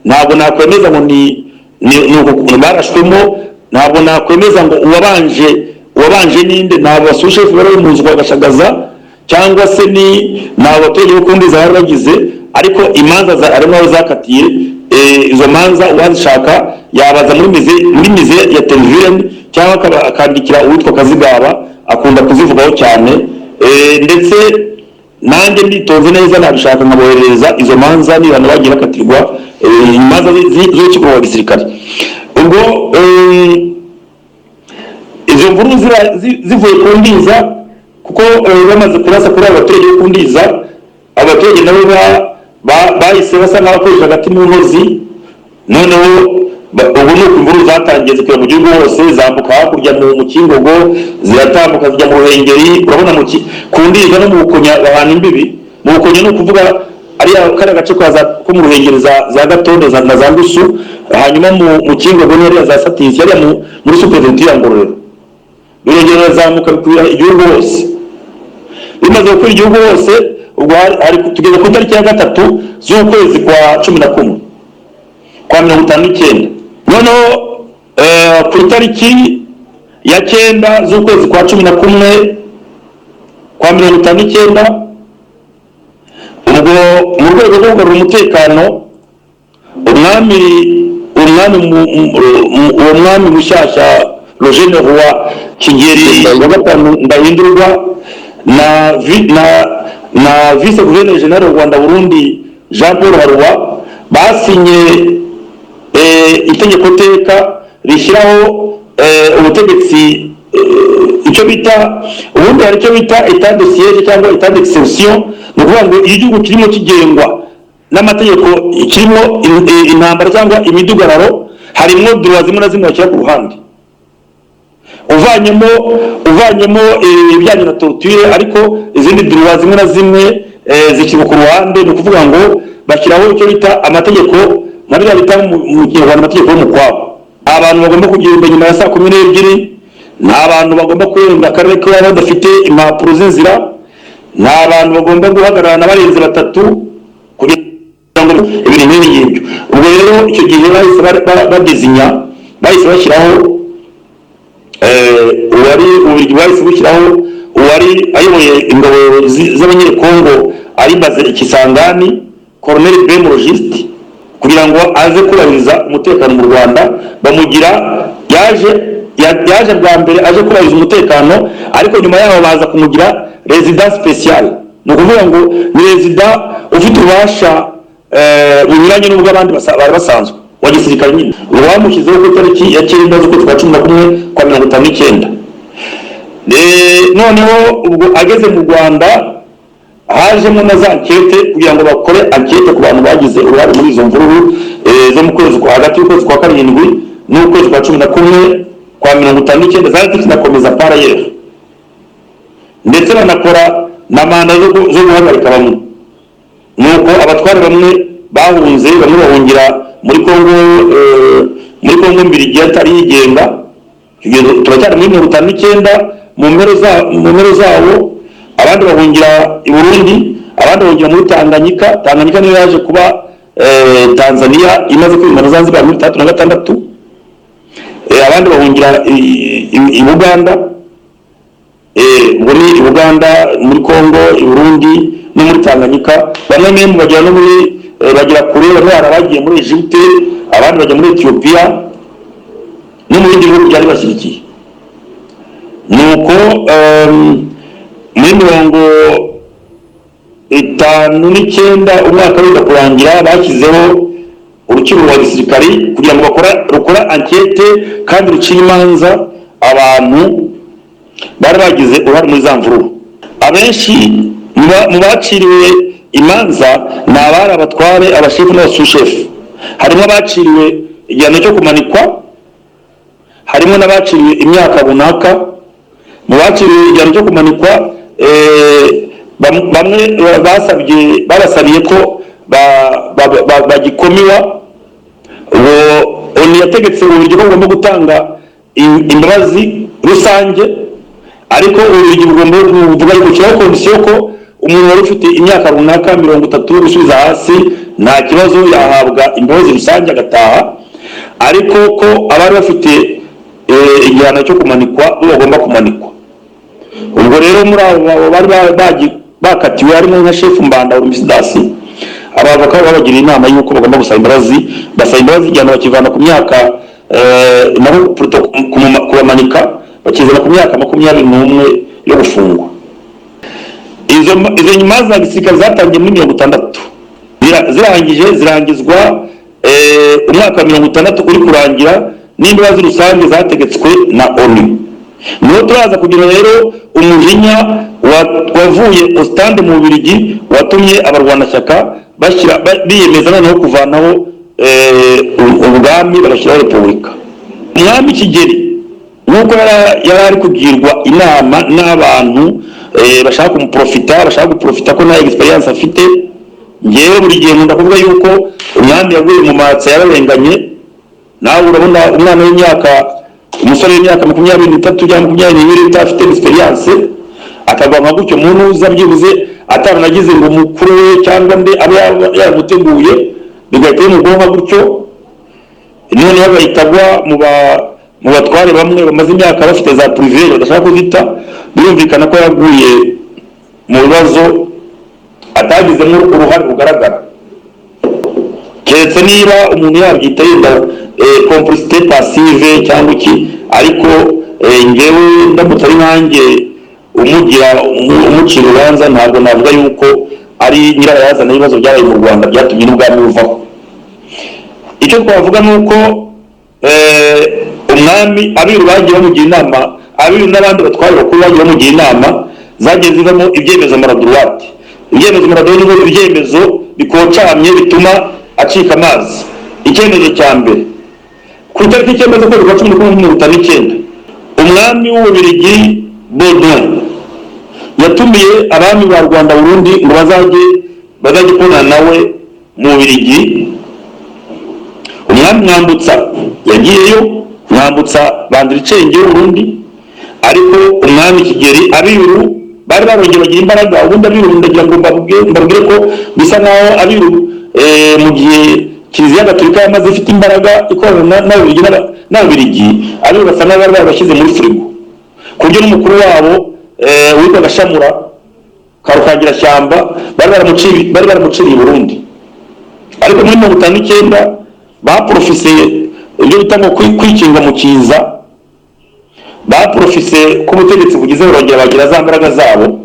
Ntabwo nakwemeza ngo ni uko barashwemo, ntabwo nakwemeza ngo uwabanje ninde, nabo basushefu bari mu nzu kwa Gashagaza cyangwa se ni abaturage bo kundiza bari bagize, ariko imanza arimo aho zakatiye. Izo manza uwazishaka yabaza muri mize ya televiziyo cyangwa akandikira uwitwa Kazigaba, akunda kuzivugaho cyane. Ndetse nanjye nditonze neza nabishaka nkabohereza izo manza n'ibintu bagiye bakatirwa, imanza z'urukiko rwa gisirikare. Ubwo izo mvururu zivuye kundiza, kuko bamaze kurasa kuri abaturage bo kundiza, abaturage nabo bahise basa nk'abakoresha hagati mu ntozi. Noneho ubu ni uko imvururu zatangiye zikwira mu gihugu hose, zambuka hakurya mu Kingogo, ziratambuka zijya mu Ruhengeri. Urabona kundiza no mu Bukonya bahana imbibi. Mu Bukonya ni ukuvuga kariya gace ko mu Ruhengeri za Gatondo na za Ngusu, hanyuma mu Kingo bone za Satinsi yari muri superventure ya Ngororero, birongera zamuka bikwira igihugu hose. Bimaze gukora igihugu hose, ubwo hari tugeze ku tariki ya 3 z'ukwezi kwa 11 kwa 59. Noneho ku tariki ya 9 z'ukwezi kwa 11 kwa 59, ubwo mu rwego rwo kugarura umutekano, umwami mushyashya Roger wa Kigeli wa gatanu Ndahindurwa na vice gouverneur general wa Rwanda Burundi Jean Paul Harwa basinye itegeko teka rishyiraho ubutegetsi, icyo bita ubundi hari icyo bita état de siège cyangwa état d'exception. Ni ukuvuga ngo igihugu kirimo kigengwa n'amategeko, kirimo intambara cyangwa imidugararo, harimo droit zimwe na zimwe bashyira ku ruhande, uvanyemo ibijyanye na torture, ariko izindi droit zimwe na zimwe zishyirwa ku ruhande. Ni ukuvuga ngo bashyiraho icyo bita amategeko, nka biriya bita mu Kinyarwanda amategeko yo mu kwabo. Abantu bagomba kugenda nyuma ya saa 12, ni abantu bagomba kurenga akarere ko badafite impapuro z'inzira, ni abantu bagomba guhagararana barenze 3 kugira ngo ibintu nk'ibyo. Ubwo rero icyo gihe bahise bahise bashyiraho uwari ayoboye ingabo z'abanyekongo ari Baze Ikisangani, Colonel Ben Logiste, kugira ngo aze kurabiriza umutekano mu Rwanda. Bamugira yaje bwa mbere aje kurabiriza umutekano, ariko nyuma yaho baza kumugira resident special. Ni ukuvuga ngo ni resident ufite ububasha bunyuranye n'ubwo abandi bari basanzwe wa gisirikare nyine. Bamushyizeho ku tariki ya 9 z'ukwezi kwa 11 kwa 59. Noneho ubwo ageze mu Rwanda hajemo na za enquête kugira ngo bakore enquête ku bantu bagize uruhare muri izo mvururu zo mu kwezi kwa hagati y'ukwezi kwa 7 n'ukwezi kwa 11 kwa 59 zari zinakomeza parallel, ndetse banakora na manda zo guhagarika bamwe. Nuko abatware bamwe bahunze, bamwe bahungira muri Kongo mbiri atari yigenga. Turacyari muri 59 mu mpero zabo, abandi bahungira i Burundi, abandi bahungira muri Tanganyika niyo yaje kuba Tanzania imaze kwimana Zanzibar muri 36. Abandi bahungira i Uganda, muri Uganda, muri Kongo, i Burundi no muri Tanganyika. Bamwe mu bagera no muri bagira kure, bamwe baragiye muri Egypte, abandi bajya muri Ethiopia no mu bindi bihugu byari bashyigikiye. Nuko muri 59 umwaka wenda kurangira, bashyizeho urukiko rwa gisirikari kugira ngo rukora enquête kandi rucire imanza abantu bari bagize uruhare muri za mvururu. Abenshi mu baciriwe imanza ni abari abatware, abashefu n'abasushefu. Harimo abaciriwe igihano cyo kumanikwa, harimo n'abaciriwe imyaka runaka. Mu baciriwe igihano cyo kumanikwa, bamwe babasabiye ko bagikomiwa. Ubu yategetse uburyo bugomba gutanga imbabazi rusange, ariko uburyo bugomba kuvuga gushyiraho kondisiyo ko umuntu wari ufite imyaka runaka 30 gusubiza hasi nta kibazo yahabwa imbabazi rusange agataha, ariko ko abari bafite igihano cyo kumanikwa bo bagomba kumanikwa. Ubwo rero muri abo bari bakatiwe harimo nka chef Mbanda Urumbisidasi, abavoka babagira inama y'uko bagomba gusaba imbabazi, igihano bakivana ku myaka naho kubamanika bakizana ku myaka 21 yo gufungwa. Izo nyuma za gisirikare zatangiye muri 60 zirangizwa umwaka wa 60 uri kurangira n'imbabazi rusange zategetswe na ONU. Niho turaza kugira rero umujinya wavuye Ostende mu Bubiligi watumye abarwanashyaka biyemeza noneho kuvanaho ubwami bagashyiraho repubulika. Umwami Kigeli nuko yari ari kugirwa inama n'abantu bashaka guprofita ko nta experience afite ngewe buri gihe nkunda kuvuga yuko umwami yaguye mu matsa yararenganye. nawe urabona umwana w'imyaka, umusore w'imyaka 23 cyangwa 22 utafite experience akava nka gutyo mu ntuza byibuze ataranagize ngo mukuru we cyangwa nde abe yamuteguye bigahita bimugomba gutyo, none bagahitagwa mu batware bamwe bamaze imyaka bafite za privé badashaka kuzita. birumvikana ko yaguye mu bibazo atagizemo uruhare rugaragara, keretse niba umuntu yabyita yenda complicité passive cyangwa iki. ariko ngewe ndamutse ari nkanjye umucira urubanza ntabwo navuga yuko ari nyirabayazana ibibazo byabaye mu Rwanda byatumye n'ubwami buvaho. icyo twavuga ni uko umwami abiru bagiye bamugira inama, abiru n'abandi batware bakuru bagiye bamugira inama zagiye zivamo ibyemezo maradurwate. ibyemezo maradurwate ni ibyemezo bikocamye bituma acika amazi. icyemezo cya mbere ku itariki y'icyemezo kwa 11/19 umwami w'Ububiligi Baudouin yatumiye abami ba Rwanda Burundi ngo bazajye kubonana nawe mu Bubiligi. umwami Mwambutsa yagiyeyo, Mwambutsa bandira icenge y'Uburundi, ariko umwami Kigeli abiru bari barongeye bagira imbaraga. ubundi abiru ndagira ngo mbabwire ko bisa naho abiru mu gihe Kiliziya Gatolika yamaze ifite imbaraga ikorana n'Ababiligi, abiru basa n'abari barabashyize muri frigo, ku buryo n'umukuru wabo witwa Gashamura Karukangira Shyamba bari baramuciriye i Burundi. ariko muri 1959 baprofise ibyo bita ngo kwikinga mu kiza, baprofise ko ubutegetsi bugize burongera bagira za mbaraga zabo.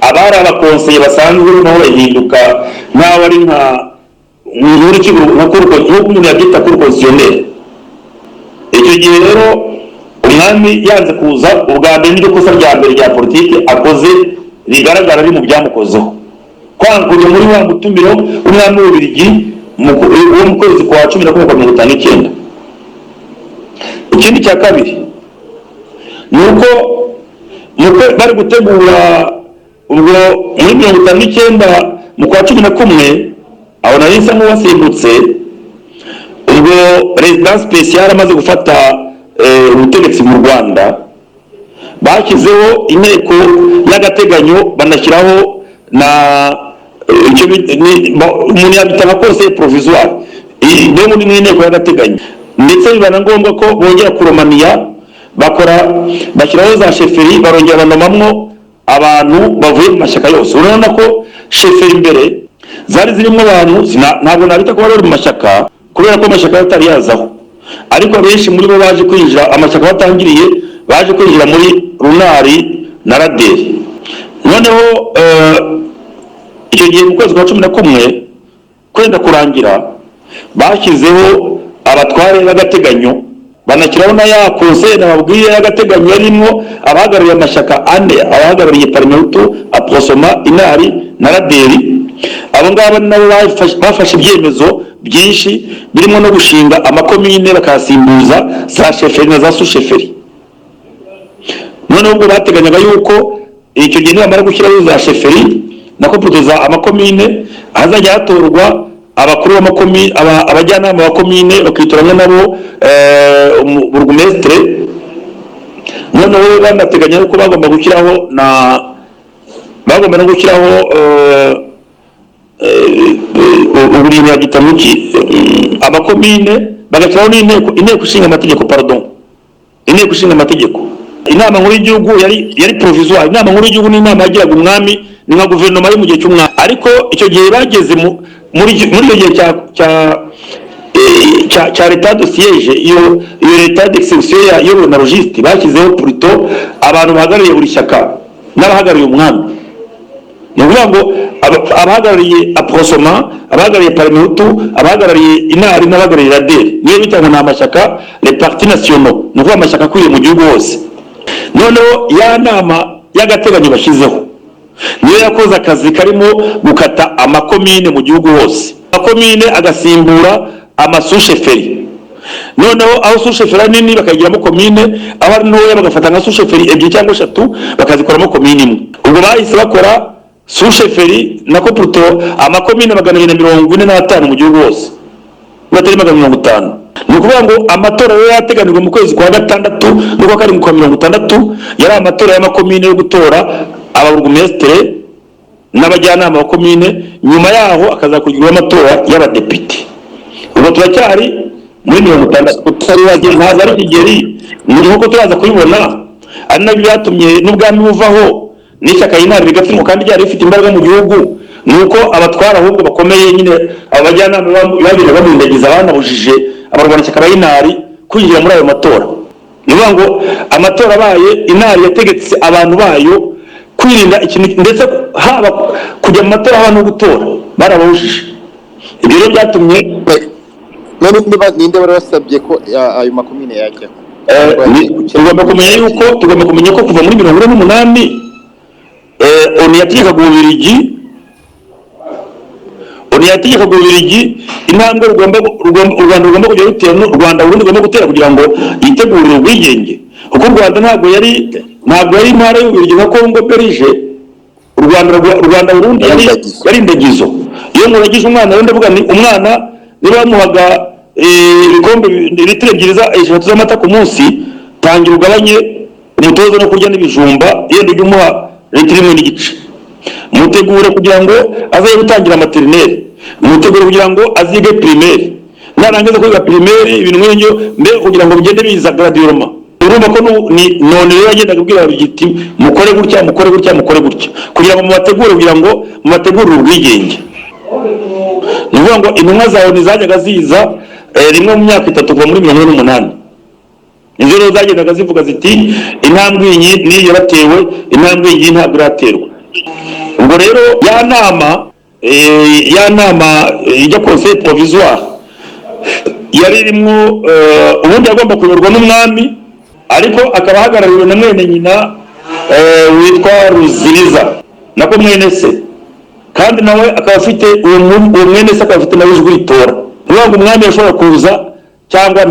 abari abakonseye basanzwe nabo bahinduka nk'aho ari nka umuntu yabyita kuri konsiyoneri. icyo gihe rero umwami yanze kuza, ubwa mbere n'iryo kosa rya mbere rya politiki akoze rigaragara ari mu byamukozeho, kwanga kujya muri wa mutumiro w'umwami w'Ububiligi wo mu kwezi kwa 10/1959. ikindi cya kabiri ni uko bari gutegura ubwo muri 1959 mu kwa 11 aho nari nsa nk'uwasimbutse, ubwo President Special amaze gufata ubutegetsi mu Rwanda, bashyizeho inteko y'agateganyo banashyiraho na umuntu yabita nka conseil provisoire. iyo muri n'inteko y'agateganyo, ndetse bibana ngombwa ko bongera kuromaniya bashyiraho za sheferi, barongera banomamwo abantu bavuye mu mashyaka yose. urabona ko sheferi imbere zari zirimo abantu ntabwo nabita ko bari mu mashyaka kubera ko amashyaka atari yazaho, ariko benshi muri bo baje kwinjira, amashyaka batangiriye baje kwinjira muri runari na raderi. noneho icyo gihe mu kwezi kwa 11 kwenda kurangira bashyizeho abatware b'agateganyo, banashyiraho na ya conseil nababwiye y'agateganyo yarimo abahagarariye amashyaka ane, abahagarariye Parmehutu, Aprosoma, Inari na Raderi. abo ngabo nabo bafashe ibyemezo byinshi birimo no gushinga amakomine bakasimbuza za sheferi na za susheferi. noneho ubwo bateganyaga yuko icyo gihe nibamara gushyiraho za sheferi na komputuza amakomine hazajya hatorwa abakuru b'amakomine, abajyanama ba komine bakitoranya nabo burugumestre. noneho banateganya yuko bagomba gushyiraho uburinzi bw'igitamuki amakomine, bagashyiraho inteko ishinga amategeko, inteko ishinga amategeko. inama nkuru y'igihugu yari provisoire. inama nkuru y'igihugu ni inama yagiraga umwami, ni nka guverinoma yo mu gihe cy'umwami. ariko icyo gihe bageze muri icyo gihe cya leta de siège, iyo leta d'exception iyobowe na Logiste, bashyizeho purito abantu bahagarariye buri shyaka n'abahagarariye umwami. ni ukuvuga ngo abahagarariye Aprosoma, abahagarariye Parmehutu, abahagarariye Inari n'abahagarariye Raderi, niyo bitangwa n'amashyaka les partis nationaux, ni ukuvuga amashyaka akwiye mu gihugu hose. noneho ya nama y'agateganyo bashyizeho niyo yakoze akazi karimo gukata amakomine mu gihugu hose, amakomine agasimbura amasusheferi. noneho aho susheferi nini bakagiramo komine, aho ari ntoya bagafata nka susheferi 2 cyangwa 3 bakazikoramo komine imwe. ubwo bahise bakora susheferi na koputo amakomine 245 mu gihugu hose batari 250. Ni ukuvuga ngo amatora yo yateganijwe mu kwezi kwa gatandatu n'uko kari mu kwa 60 yari amatora y'amakomine yo gutora ababurugumestre n'abajyanama ba komine, nyuma yaho akazakurikirwa amatora y'abadepite. Ubwo turacyari muri 60 utari wagiye ntaza ari Kigeli nuko turaza kubibona, ari nabyo byatumye n'ubwami buvaho n'ishyaka y'intare rigatsindwa kandi ryari rifite imbaraga mu gihugu, nuko abatwara ahubwo bakomeye nyine abajyanama babiri bamundagiza banabujije abarwanashyaka b'intare kwinjira muri ayo matora. Ni ukuvuga ngo amatora abaye intare yategetse abantu bayo kwirinda ikintu, ndetse haba kujya mu matora haba no gutora barabujije. Ibyo rero byatumye ninde bari basabye ko ayo makomine yajya. Tugomba kumenya ko kuva muri 1948 oni yategekaga Ububiligi intambwe u Rwanda rugomba kujya rutera, u Rwanda Burundi rugomba gutera kugira ngo yitegurire ubwigenge, kuko u Rwanda ntabwo yari intara y'Ububiligi nka Congo Belge. U Rwanda Burundi yari indegizo. Iyo umuntu agize umwana rero ndavuga ni umwana niba bamuhaga ibikombe litiro 2 z'amata ku munsi, tangira ugabanye umutozo no kurya n'ibijumba, yenda ujye umuha litiro 1.5. Mutegure kugira ngo azaye gutangira materineri, mutegure kugira ngo azige primaire, narangiza kwiga primaire ibintu nk'ibyo mbere kugira ngo bigende biza graduellement. Urumva ko none rero agenda kubwira bigiti mukore gutya kugira ngo mubategure kugira ngo mubategurire ubwigenge. Ni ukuvuga ngo intumwa zawe ntizajyaga ziza rimwe mu myaka 3 kuva muri 1948. Izo rero zagendaga zivuga ziti intambwe iyi ni yaratewe, intambwe iyi ntabwo iraterwa. Ubwo rero ya nama ijya conseil provisoire yari irimo ubundi agomba kuyoborwa n'umwami, ariko akaba ahagarariwe na mwene nyina witwa Ruziriza nako mwene se, kandi nawe akaba afite uwo mwene se akaba afite nawe ijwi ritora. Niyo ngo umwami yashobora kuza cyangwa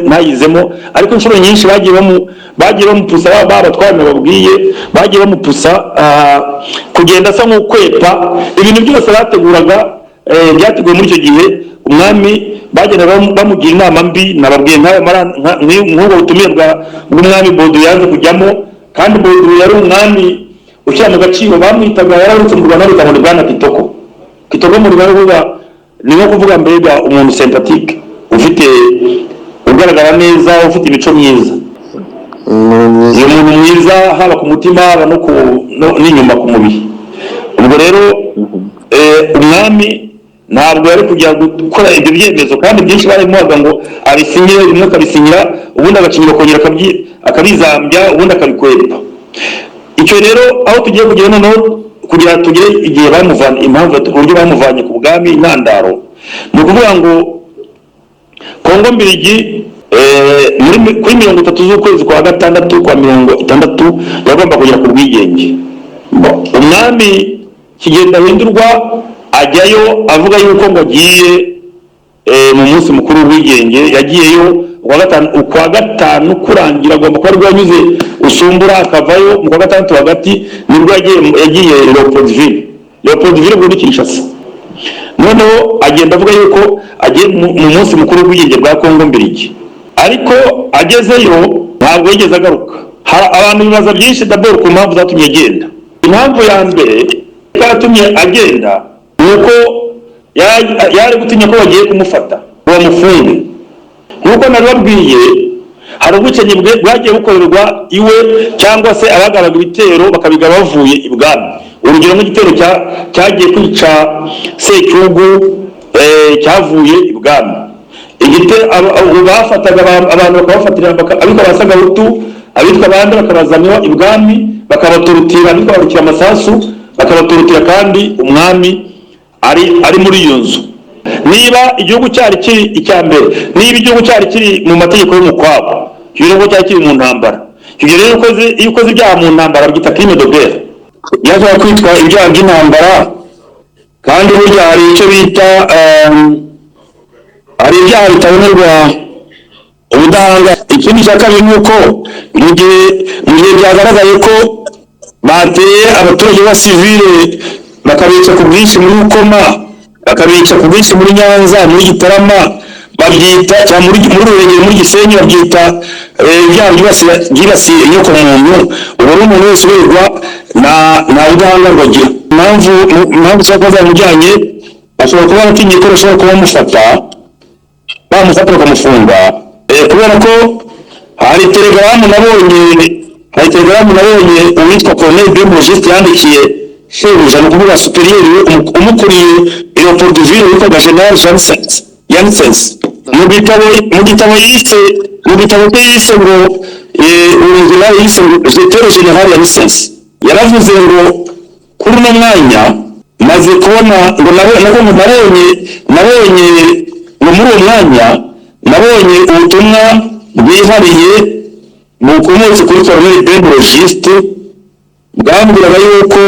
ntayizemo, ariko inshuro nyinshi bagiye bamupusa babatwara babwiye, bagiye bamupusa kugenda asa nk'ukwepa ibintu byose bateguraga byateguwe muri icyo gihe. Umwami bagenda bamugira inama mbi, nababwiye nk'ubwo butumire bw'umwami Baudouin yaje kujyamo, kandi Baudouin yari umwami ushyira mu gaciro, bamwitaga yararutse mu Rwanda bita Bwana Kitoko mu Rwanda ni nko kuvuga mbega umuntu sympathique, ufite ugaragara neza, ufite imico myiza, ni umuntu mwiza haba ku mutima haba n'inyuma ku mubiri. Ubwo rero umwami ntabwo yari kujya gukora ibyo byemezo, kandi byinshi barimuhaga ngo abisinyire, rimwe akabisinyira ubundi agacinyira kongera akabizambya ubundi akabikwepa. Icyo rero aho tugiye kugera noneho kugira tugere igihe bamuvanye, impamvu uburyo bamuvanye ku bwami, intandaro ni ukuvuga ngo Kongo Mbiligi kuri 30 z'ukwezi kwa gatandatu kwa 60 yagomba kugera ku bwigenge. Umwami Kigenda Hindurwa ajyayo avuga yuko ngo agiye mu munsi mukuru w'ubwigenge, yagiyeyo ukwa gatanu kurangira, agomba kuba rwanyuze usumbura akavayo mu kwa gatandatu hagati, nibwo yagiye Leopoldville muri Kinshasa. Noneho agenda avuga yuko agiye mu munsi mukuru w'ubwigenge bwa Kongo Mbiligi, ariko agezeyo ntabwo yigeze agaruka. Abantu bibaza byinshi d'abord ku mpamvu zatumye agenda. Impamvu ya mbere yatumye agenda nuko yari gutinya ko bagiye kumufata bamufunge. Nkuko nababwiye, hari ubwicanyi bwagiye bukorerwa iwe cyangwa se abagabaga ibitero bakabigaba bavuye ibwami. Urugero nk'igitero cyagiye kwica Secyugu cyavuye ibwami. Bafataga abantu bakabafatira abitwa Basagahutu, abitwa abandi bakabazanwa ibwami bakabaturutira, abitwa barukira amasasu bakabaturutira, kandi umwami ari muri iyo nzu. Niba igihugu cyari kiri icya mbere, niba igihugu cyari kiri mu mategeko y'umukwabo, igihugu cyari kiri mu ntambara, ibyo rero iyo ukoze ibyaha mu ntambara byita crime de guerre, yaza kwitwa ibyaha by'intambara. Kandi burya hari icyo bita hari ibyaha bitabonerwa ubudahanga. Ikindi cya kabiri ni uko mu gihe byagaragaye ko bateye abaturage ba civile bakabica ku bwinshi muri Rukoma, bakabica ku bwinshi muri Nyanza, muri Gitarama, babyita cyangwa muri Ruhengeri, muri Gisenyi babyita ibyaha byibasiye inyoko muntu. Ubu rero umuntu wese wegwa nta budahangarwa agira. Impamvu ushobora kuba zamujyanye, ashobora kuba aratinye ko bashobora kuba bamufata bakamufunga, kubera ko hari telegaramu nabonye uwitwa Colonel Biologiste yandikiye shebuja, ni ukuvuga superieur umukuriye aeroport de ville witwa General Janssens, mu gitabo yise ngo urugero yise Secretary General Janssens yaravuze ngo kuri uno mwanya maze kubona ngo nabonye ngo muri uwo mwanya nabonye ubutumwa bwihariye bukomotse kuri Colonel Biologiste bwambwiraga yuko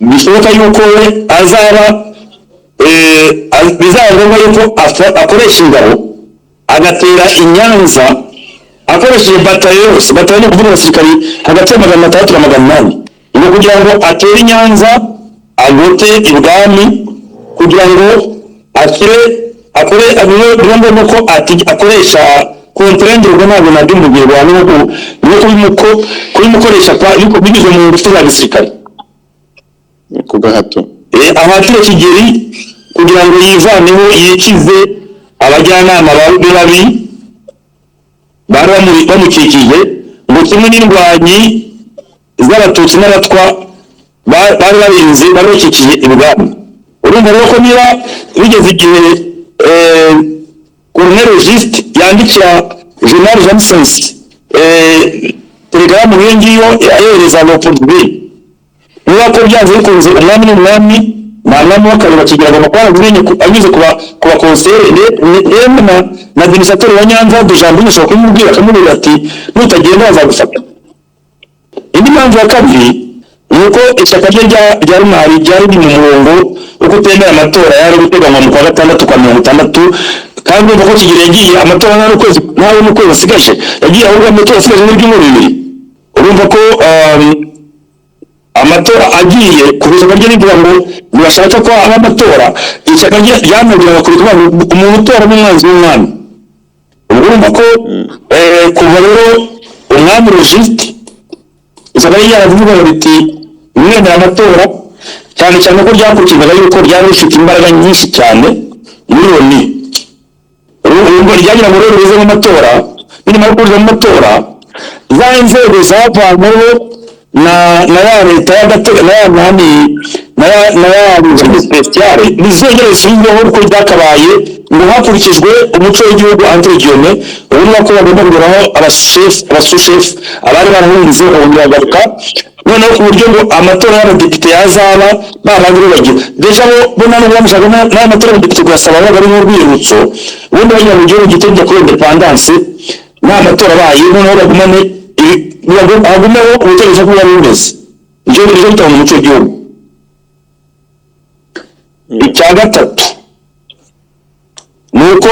bishoboka yuko we bizaba ngombwa yuko akoresha ingabo agatera i Nyanza akoresheje batayo ni ukuvuga abasirikari hagati ya 600 na 800, ngo kugira ngo atere i Nyanza agote ibwami kugira ngo akore ko akoresha kontrende ubwo ntabwo nabyo mu gihe rwanda nuko kubimukoresha bigize mu ngufu za gisirikare ku gahato, ahatire Kigeli kugira ngo yivaneho yikize abajyanama babi bari bamukikije, ngo kimwe n'indwanyi z'abatutsi n'abatwa bari barinze bari bakikije ibwami. Urumva rero ko niba bigeze igihe Colonel Juste yandikira General Janssens telegaramu nk'iyo ngiyo ayohereza Leopold Bey, niba ko byanze bikunze umwami n'umwami nta mwami w'akabiri bakigira ngo amakuru anyuze ku bakonsere yemwe na administrateur wa Nyanza Dujambo ushobora kumubwira akamubwira ati nutagenda bazagufata. Indi mpamvu ya kabiri ni uko ishyaka rye rya Rumari ryari riri mu murongo wo kutemera amatora yari guteganywa mu kwa 6 kwa 60, kandi uko Kigeli yagiye amatora ntawe n'ukwezi asigaje, yagiye ahubwo amatora asigaje n'ibyumweru 2. urumva ko amatora agiye ku buzima bye rivuga ngo ntibashaka ko aba amatora, ishyaka ryanagiraga kuri kuvuga ngo umuntu utora n'umwanzi w'umwami. urumva ko kuva rero umwami Rugiste ishyaka rye ryaravuga riti mwemera amatora, cyane cyane ko ryakurikirwaga yuko ryari rifite imbaraga nyinshi cyane muri Loni. urumva ryagira ngo rero rize mu matora, nyuma yo kuza mu matora za nzego zavanyweho na ya leta y'agateganyo na ya speciale bizongera bisubizweho uko byakabaye ngo hakurikijwe umuco w'igihugu antiregiyone. urumva ko bagomba kugeraho abasushef abari barahunze babagaruka noneho ku buryo ngo amatora y'abadepite yazaba babandi bagira deja bo nabo bamushaka n'amatora y'abadepite kuyasaba bari mu rwibutso, ubundi bagira mu gihugu gitegeka kuri independence nta matora abaye noneho bagumeho ubutegetsi bwo bari bumeze. ibyo bitanga umuco w'igihugu. icya gatatu ni uko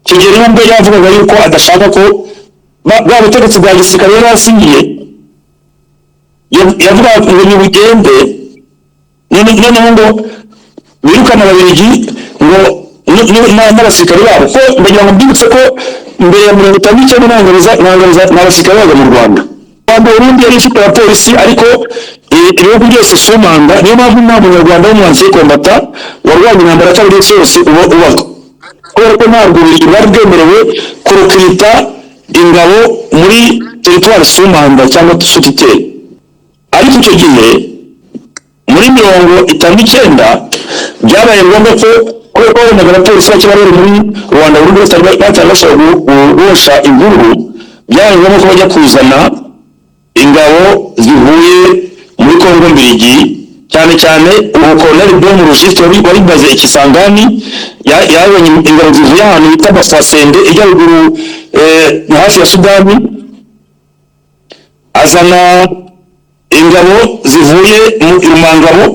Kigeli ubwo yavugaga yuko adashaka ko bwa butegetsi bwa gisirikare yari asinyiye yavuga ngo nibugende noneho ngo birukana Ababiligi ngo n'abasirikare babo, ko ndagira ngo mbibutse ko mbere ya 1959 n'abasirikare baga mu Rwanda. Burundi yari ifite abapolisi ariko ibihugu byose sumanga, niyo mpamvu nta munyarwanda w'umwansi kombata warwanya intambara ya kabiri yose ubaho, kubera ko ntabwo bari bwemerewe kurukirita ingabo muri teritwari sumanga cyangwa suditeri. ariko icyo gihe muri 59 byabaye ngombwa ko kubera ko abapolisi bake bari muri Rwanda buri wese batashobora guhosha imvururu, byabaye ngombwa ko bajya kuzana ingabo zivuye muri Kongo Mbirigi, cyane cyane ubu Colonel Biologiste wari baze Ikisangani yabonye ingabo zivuye ahantu bita Basasende ijya ruguru hafi ya Sudani, azana ingabo zivuye mu Rumangabo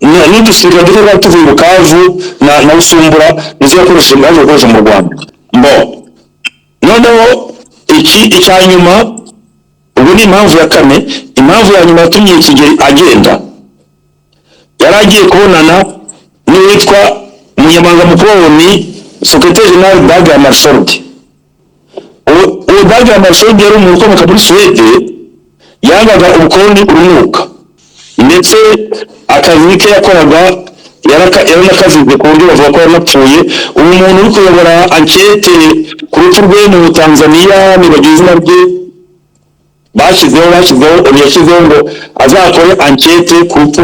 n'udusirikare duto tuvuye Bukavu na Busumbura nizo yakoresheje mu Rwanda. noneho icya nyuma ubwo ni impamvu ya kane. Impamvu ya nyuma yatumye Kigeli agenda, yari agiye kubonana n'uwitwa umunyamabanga mukuru wa ONU Secretary General Dag Hammarskjöld. Uwo Dag Hammarskjöld yari umuntu ukomoka muri Suwede, yangaga ubukoloni urunuka, ndetse akazi ke yakoraga yaranakazize ku buryo bavuga ko yanapfuye. ubu muntu uri kuyobora ankete ku rupfu rwe mu Tanzania, nibagiwe izina rye, bashyizeho yashyizeho ngo azakore ankete ku rupfu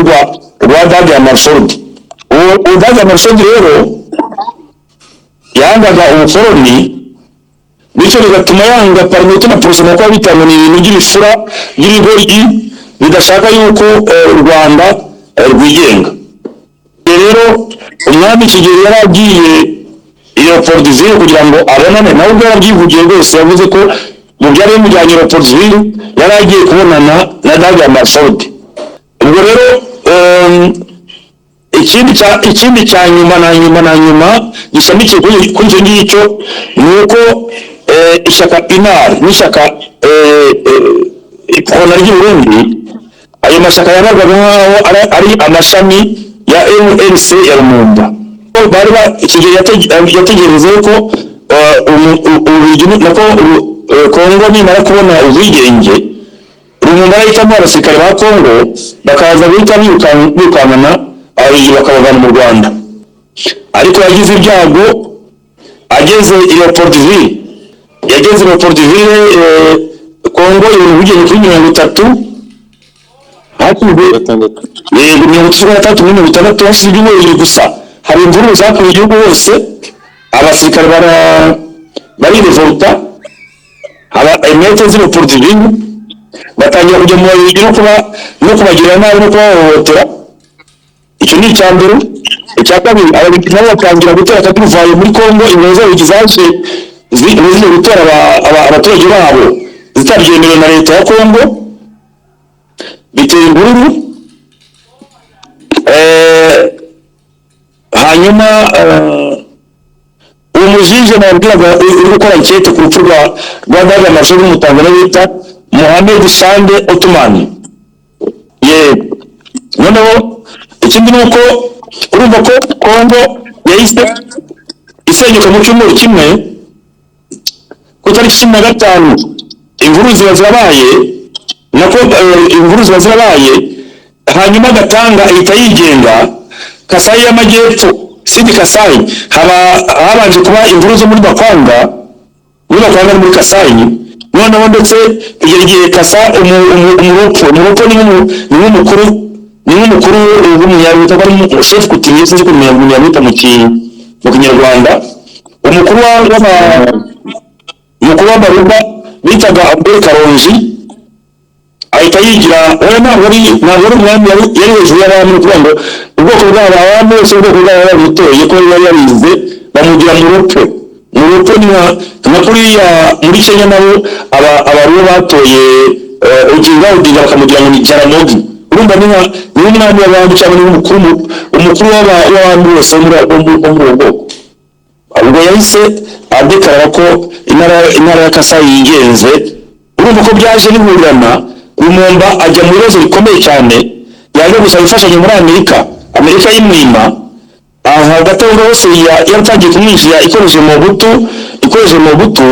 rwa Dag Hammarskjöld. uwo Dag Hammarskjöld rero yangaga ubukoloni, bityo bigatuma yanga parlement na porosoma kuba bitanga ibintu by'ibifura by'ibigoryi bidashaka yuko u Rwanda rwigenga. Rero umwami Kigeli yari agiye Leopoldville kugira ngo abonane nawe, ubwo yarabyivugiye rwose, yavuze ko mu byari bimujyanye Leopoldville yari agiye kubonana na Dag Hammarskjöld. ubwo rero ikindi cya nyuma gishamikiye kuri icyo ngicyo ni uko ishyaka PNAR n'ishyaka Iprona ry'u Burundi, ayo mashyaka yabarwaga nk'aho ari amashami ya MNC ya Lumumba. bari Kigeli yategereze ko Kongo nimara kubona ubwigenge, Lumumba yahitamo abasirikare ba Kongo bakaza guhita birukankana ababiligi bakabavana mu Rwanda. Ariko yagize ibyago, ageze i Leopoldville Kongo ibintu bigeze kuri 30 hakurwe 36 hasi ibyumweru gusa, hari imvururu zakuye igihugu hose, abasirikare bari revolta, imyete z'i Leopoldville batangira kujya mu babirigi no kubagirira nabi no kubahohotera. Icyo ni icya mbere. Icya kabiri, ababiligi nabo batangira gutera akaduruvayo muri Kongo, ingabo z'ababiligi zaje zije gutera abaturage babo zitabyemerewe na leta ya Kongo, bitera imvururu. Hanyuma uwo mujije nabwiraga uri gukora ankete ku rupfu rwa Dag Hammarskjöld w'umutanzania bita Mohamed Sande Othman. Noneho ikindi ni uko urumva ko Kongo yahise isenyuka mu cyumweru kimwe, ku tariki 15 imvururu ziba zirabaye, hanyuma Gatanga ihita yigenga. Kasai y'Amajyepfo, Sidi Kasai, habanje kuba imvururu zo muri Bakwanga muri Kasai. Noneho ndetse kugera igihe Kasa umurupfu ni nk'umukuru w'umunyarwanda, bari chef coutumier, sinzi ko umunyarwanda mu Kinyarwanda, umukuru w'abaruba bitaga Abdel Karongi ahita yigira, ntabwo ari umwami, yari hejuru y'abami, kugira ngo ubwoko bw'abami bose ubwoko bw'abami babitoye ko yari yarize bamugira mu rupfu ni nka kuriya muri Kenya nabo abaruba batoye Odinga bakamugira ngo ni Jaramogi. Urumva ni umwami w'abandi cyangwa ni umukuru w'abandi bose bo muri ubwo bwoko. Ubwo yahise adekarara ko intara ya Kasai yigenze. Urumva ko byaje bihurirana, Lumumba ajya mu bibazo bikomeye cyane, yaje gusaba imfashanyo muri Amerika y'imwima. Hagati aho hose yaratangiye kumwishyura ikoresheje Mobutu.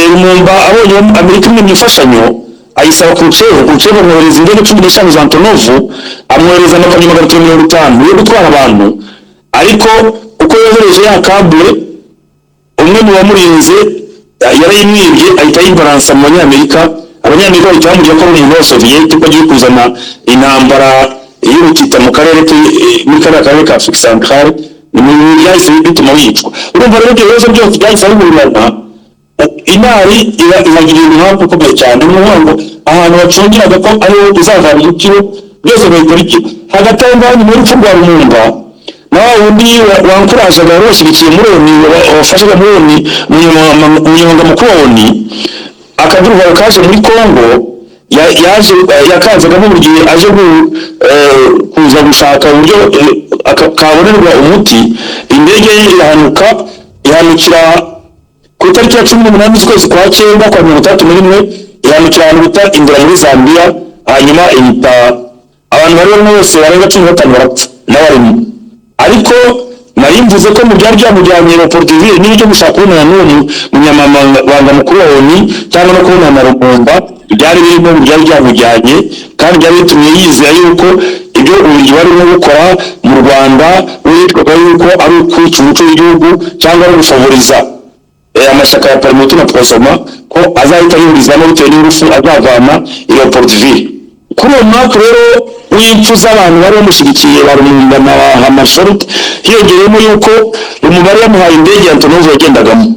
Lumumba abonye Amerika imwe imfashanyo, ayisaba Khrushchev amwohereza indege 15 za Antonov, amwohereza amakamyo 150 yo gutwara abantu. Ariko uko yohereje ya kable, umwe mu bamurinze yarayimwibye, ahita yibaransa mu Abanyamerika bahita bamubwira ko ari umuntu wa Soviet, ko agiye kuzana intambara y'ubutita mu karere ka Afrique Centrale, yahise bituma yicwa. Urumva rero ibyo bibazo byose byahise bihurirana, intari ibagira impamvu ikomeye cyane, ni ukuvuga ngo ahantu bacungiraga ko ariho izavana igiciro byose bahita bikira. Hagati aho ngaho nyuma y'urupfu rwa Lumumba, nawe wundi wankurajaga wari washyigikiye muri ONU, wafashaga muri ONU, umunyamabanga mukuru wa ONU, akaduruvayo kaje muri Kongo, yakazaga mu gihe aje kuza gushaka uburyo kabonerwa umuti. Indege ihanukira ku itariki ya 18 z'ukwezi kwa 9 kwa 31 yambukira ahantu bita Indora muri Zambia, hanyuma ihita abantu bari barimo bose barenga 15 barapfa n'abarimo. Ariko nari mvuze ko mu byari byamujyanye na Portugal n'ibyo gushaka kubonana n'uwo munyamabanga mukuru wa ONU cyangwa no kubonana na Rumumba, byari birimo mu byari byamujyanye, kandi byari bitumye yizera yuko ibyo uburyo barimo gukora mu Rwanda witwaga yuko ari ukwica umuco w'igihugu cyangwa ari gufavoriza amashyaka ya Parmehutu na Prosoma, ko azahita yurizamo bitewe n'ingufu azavana iyo Portugal. Kuri uwo mwaka rero w'impfu z'abantu bari bamushyigikiye Rumumba na Hammarskjöld, hiyongereyemo yuko umubare yamuhaye indege ya Antonov yagendagamo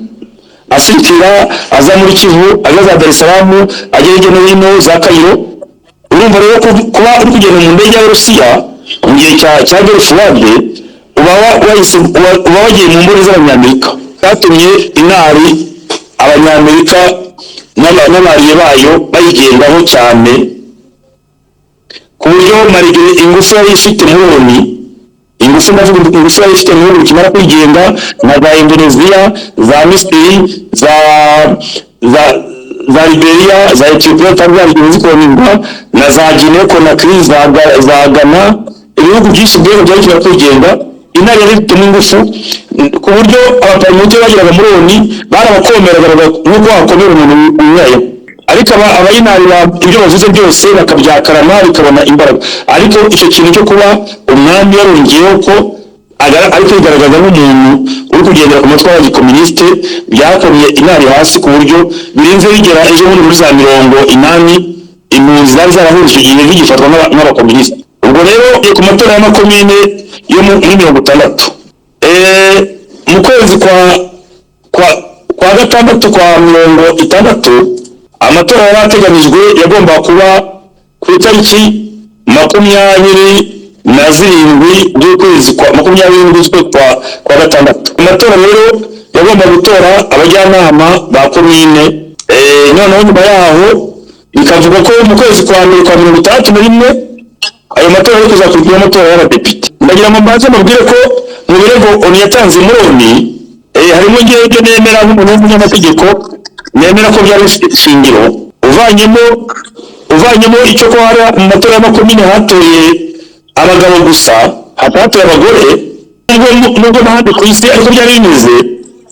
asirikira aza muri Kivu, ageze Dar es Salaam, agera hirya no hino za Cairo. Urumva rero kuba uri kugenda mu ndege y'Abarusiya mu gihe cya Gulf War, uba wagiye mu mboni z'Abanyamerika, byatumye inari Abanyamerika n'abariye bayo bayigendaho cyane, ku buryo marigre ingufu yari ifite muri ONU, ingufu yari ifite muri ONU kimara kwigenga, na za Indonesia, za Misiri, za Liberia, za Ethiopia kandi zagiye zikorana na za Guinea Conakry, za Ghana, ibihugu byinshi byari kimara kwigenga. Intare yari ifite n'ingufu ku buryo abaparmehutu bageraga muri ONU barabakomeraga nk'uko wakomera umuntu umwaye. Ariko abayinari ibyo bavuze byose bakabyakarana bikabona imbaraga. Ariko icyo kintu cyo kuba umwami yarongeyeho ko ariko bigaragaza nk'umuntu uri kugendera ku mutwe w'abagikomuniste, byakomye inari hasi ku buryo birinze bigera ejo bundi muri za 80 impunzi zari zarahurije igihe zigifatwa n'abakomuniste. Ubwo rero ku matora y'amakomine yo muri 60 mu kwezi kwa gatandatu kwa 60 amatora yari ateganijwe yagomba kuba ku itariki 27 z'ukwezi kwa 27 kwa gatandatu. Amatora rero yagomba gutora abajyanama ba komine, noneho nyuma yaho bikavuga ko mu kwezi kwa 61 ayo matora ari kuzakurikira amatora y'abadepite. Ndagira ngo mbanze mubwire ko mu birego ONU yatanze muri ONU harimo ngewe ibyo nemera nk'umuntu w'umunyamategeko, nemera ko byari shingiro, uvanyemo icyo ko hari mu matora y'amakomine hatoye abagabo gusa, hatatoye abagore, nubwo n'ahandi ku isi ariko byari bimeze.